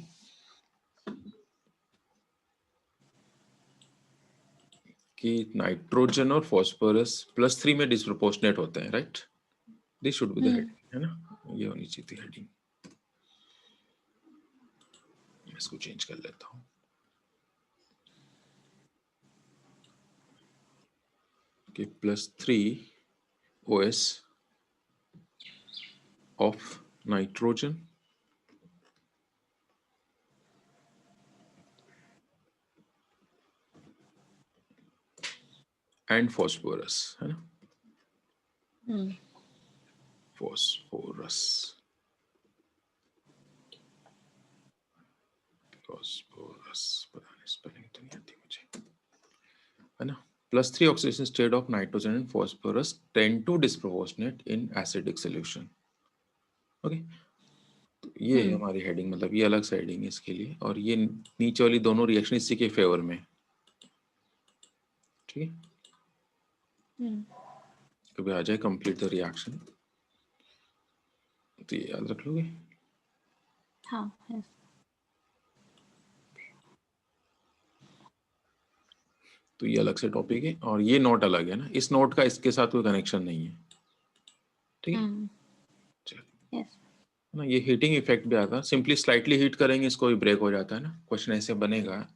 कि नाइट्रोजन और फॉस्फोरस +3 में डिस्प्रपोर्शनेट होते हैं, right, this should be the heading, है ना, ये होनी चाहिए थी हेडिंग। मैं इसको चेंज कर लेता हूँ, कि +3 OS of nitrogen and phosphorus, है ना, phosphorus, पता नहीं स्पेलिंग तो नहीं आती मुझे, है ना। +3 oxidation state of nitrogen and phosphorus tend to disproportionate in acidic solution। Okay, तो ये है हमारी हेडिंग, मतलब ये अलग से हेडिंग है इसके लिए, और ये नीचे वाली दोनों रिएक्शन इसी के फेवर में, ठीक है। कभी आ जाए कंप्लीट द रिएक्शन, तो ये याद रख लोगे। हाँ yes. तो ये अलग से टॉपिक है और ये नोट अलग है ना, इस नोट का इसके साथ कोई कनेक्शन नहीं है, ठीक है। चलो yes. ना, ये हीटिंग इफेक्ट भी आता है, सिंपली स्लाइटली हीट करेंगे इसको भी ब्रेक हो जाता है ना। क्वेश्चन ऐसे बनेगा,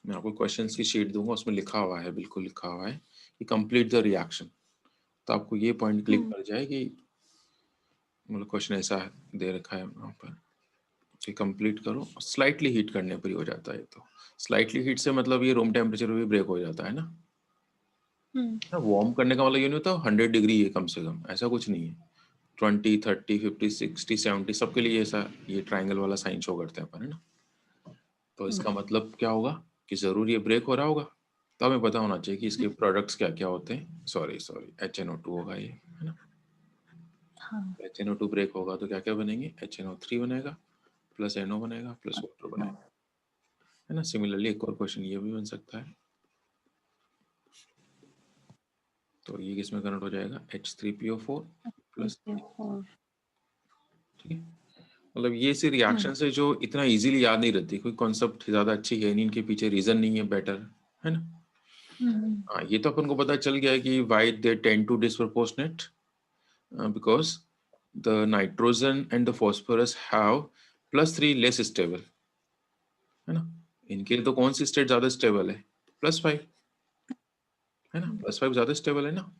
मैं आपको क्वेश्चंस की शीट दूंगा, उसमें लिखा हुआ है, बिल्कुल लिखा हुआ है कि कंप्लीट द रिएक्शन। तो आपको ये पॉइंट क्लिक कर जाए कि मतलब क्वेश्चन ऐसा दे रखा है वहाँ पर कि कंप्लीट करो, स्लाइटली हीट करने पर ही हो जाता है। तो स्लाइटली हीट से मतलब ये रूम टेम्परेचर पे भी ब्रेक हो जाता है ना। वार्म करने का मतलब ये नहीं होता 100 डिग्री है कम से कम, ऐसा कुछ नहीं है। 20, 30, 50, 60, 70 सबके लिए ऐसा ये ट्राइंगल वाला साइन शो करते हैं अपन, है ना। तो इसका मतलब क्या होगा कि जरूर ये ब्रेक हो रहा होगा, तो हमें पता होना चाहिए कि इसके प्रोडक्ट्स क्या क्या होते हैं। सॉरी HNO2 होगा ये, है ना। HNO2 ब्रेक होगा तो क्या क्या बनेंगे, HNO3 बनेगा, प्लस NO बनेगा, प्लस वाटर बनेगा, है ना। सिमिलरली एक और क्वेश्चन ये भी बन सकता है, तो ये किस में कन्वर्ट हो जाएगा, H3PO4 प्लस, ठीक है। मतलब ये से रिएक्शन से जो इतना इजीली याद नहीं रहती, कोई कॉन्सेप्ट ज्यादा अच्छी है नहीं, इनके पीछे रीजन नहीं है बेटर, है ना। हाँ, ये तो अपन को पता चल गया है कि why they tend to disproportionate, because the nitrogen and the phosphorus have +3 less stable, है ना। इनके लिए तो कौन सी स्टेट ज्यादा स्टेबल है, +5, है ना, +5 ज्यादा स्टेबल है ना।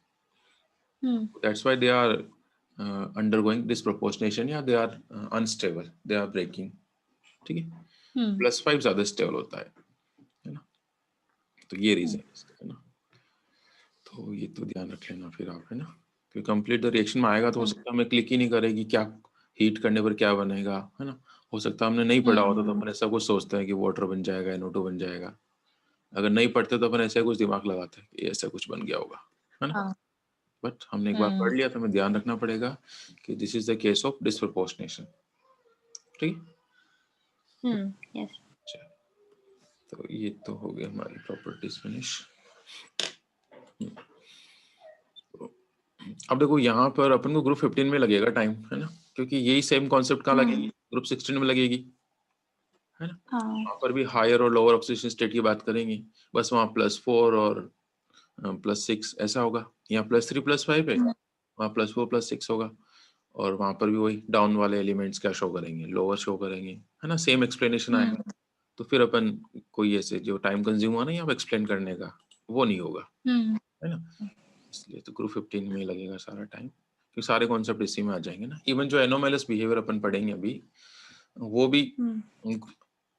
That's why they are undergoing disproportionation या they are unstable, they are breaking, ठीक है। +5 ज्यादा स्टेबल होता है ना। तो ये रीजन है ना। तो ये तो ध्यान रख लेना फिर आप, है ना। क्योंकि कंप्लीट द रिएक्शन में आएगा तो हो सकता है हमें क्लिक ही नहीं करेगी क्या हीट करने पर क्या बनेगा, है ना। हो सकता है हमने नहीं पढ़ा होता तो अपन ऐसा कुछ सोचते हैं कि वाटर बन जाएगा, NO2 बन जाएगा। अगर नहीं पढ़ते तो अपन ऐसा कुछ दिमाग लगाते हैं कि ऐसा कुछ बन गया होगा, है ना। बट हमने एक बार पढ़ लिया तो हमें ध्यान रखना पड़ेगा कि this is the case of disproportionation, ठीक है। yes. तो ये तो हो गया हमारी प्रॉपर्टीज फिनिश। अब देखो यहाँ पर अपन को ग्रुप 15 में लगेगा टाइम, है ना, क्योंकि यही सेम कॉन्सेप्ट कहाँ लगेगी, ग्रुप 16 में लगेगी, है ना। वहाँ पर भी हायर और लोअर ऑक्सीडेशन स्टेट की बात करेंगे, बस वहाँ +4 और +6 ऐसा होगा। यहाँ +3 +5 है, वहाँ +4 +6 होगा। और वहां पर भी वही डाउन वाले एलिमेंट्स क्या शो करेंगे, लोअर शो करेंगे, है ना। सेम एक्सप्लेनेशन आएगा। तो फिर अपन कोई ऐसे जो टाइम कंज्यूम हुआ ना यहाँ एक्सप्लेन करने का, वो नहीं होगा, है ना। इसलिए तो ग्रुप 15 में लगेगा सारा टाइम, क्योंकि सारे कॉन्सेप्ट इसी में आ जाएंगे ना। इवन जो एनोमैलस बिहेवियर अपन पढ़ेंगे अभी, वो भी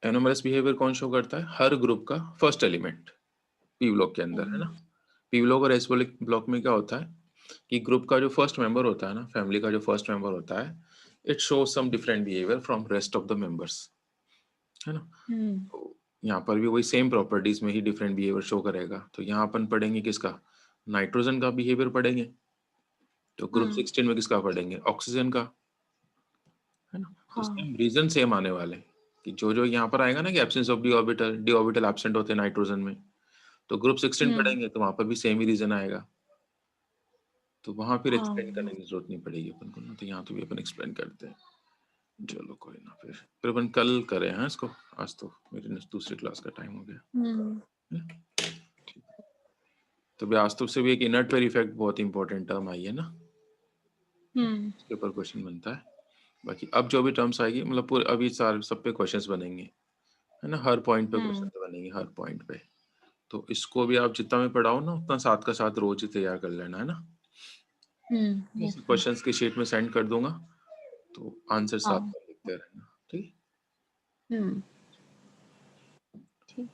एनोमैलस बिहेवियर कौन शो करता है, हर ग्रुप का फर्स्ट एलिमेंट पी ब्लॉक के अंदर, है ना। पी ब्लॉक और एस ब्लॉक में क्या होता है कि ग्रुप का जो फर्स्ट मेंबर होता है ना, फैमिली का जो फर्स्ट मेंबर होता है, it shows some different behaviour from rest of the members, है ना। तो यहाँ पर भी वही सेम प्रॉपर्टीज में ही डिफरेंट बिहेवियर शो करेगा। तो यहाँ अपन पढ़ेंगे किसका, नाइट्रोजन का बिहेवियर पढ़ेंगे। तो ग्रुप 16 में किसका पढ़ेंगे, ऑक्सीजन का, है ना। तो सेम रीजन सेम आने वाले हैं कि जो जो यहाँ पर आएगा ना कि absence of D orbital absent होते हैं नाइट्रोजन में, तो ग्रुप 16 पढ़ेंगे तो वहां पर भी सेम ही रीजन आएगा। तो वहां फिर एक्सप्लेन करने की जरूरत नहीं पड़ेगी अपन को ना, तो यहाँ तो भी अपन एक्सप्लेन करते हैं। चलो कोई ना, फिर अपन कल करें हैं इसको, आज तो मेरी दूसरी क्लास का टाइम हो गया। तो वास्तव से भी एक इनर्ट वेर इफेक्ट बहुत इंपॉर्टेंट टर्म आई है ना, इसके ऊपर क्वेश्चन बनता है। बाकी अब जो भी टर्म्स आएगी मतलब पूरे अभी सारे सब पे क्वेश्चंस बनेंगे, है ना, हर पॉइंट पे क्वेश्चन बनेंगे, हर पॉइंट पे। तो इसको भी आप जितना में पढ़ाओ ना उतना साथ का साथ रोज ही तैयार कर लेना, है ना। yes. क्वेश्चंस की शीट में सेंड कर दूंगा, तो आंसर साथ में लिखते रहना, ठीक है। ठीक।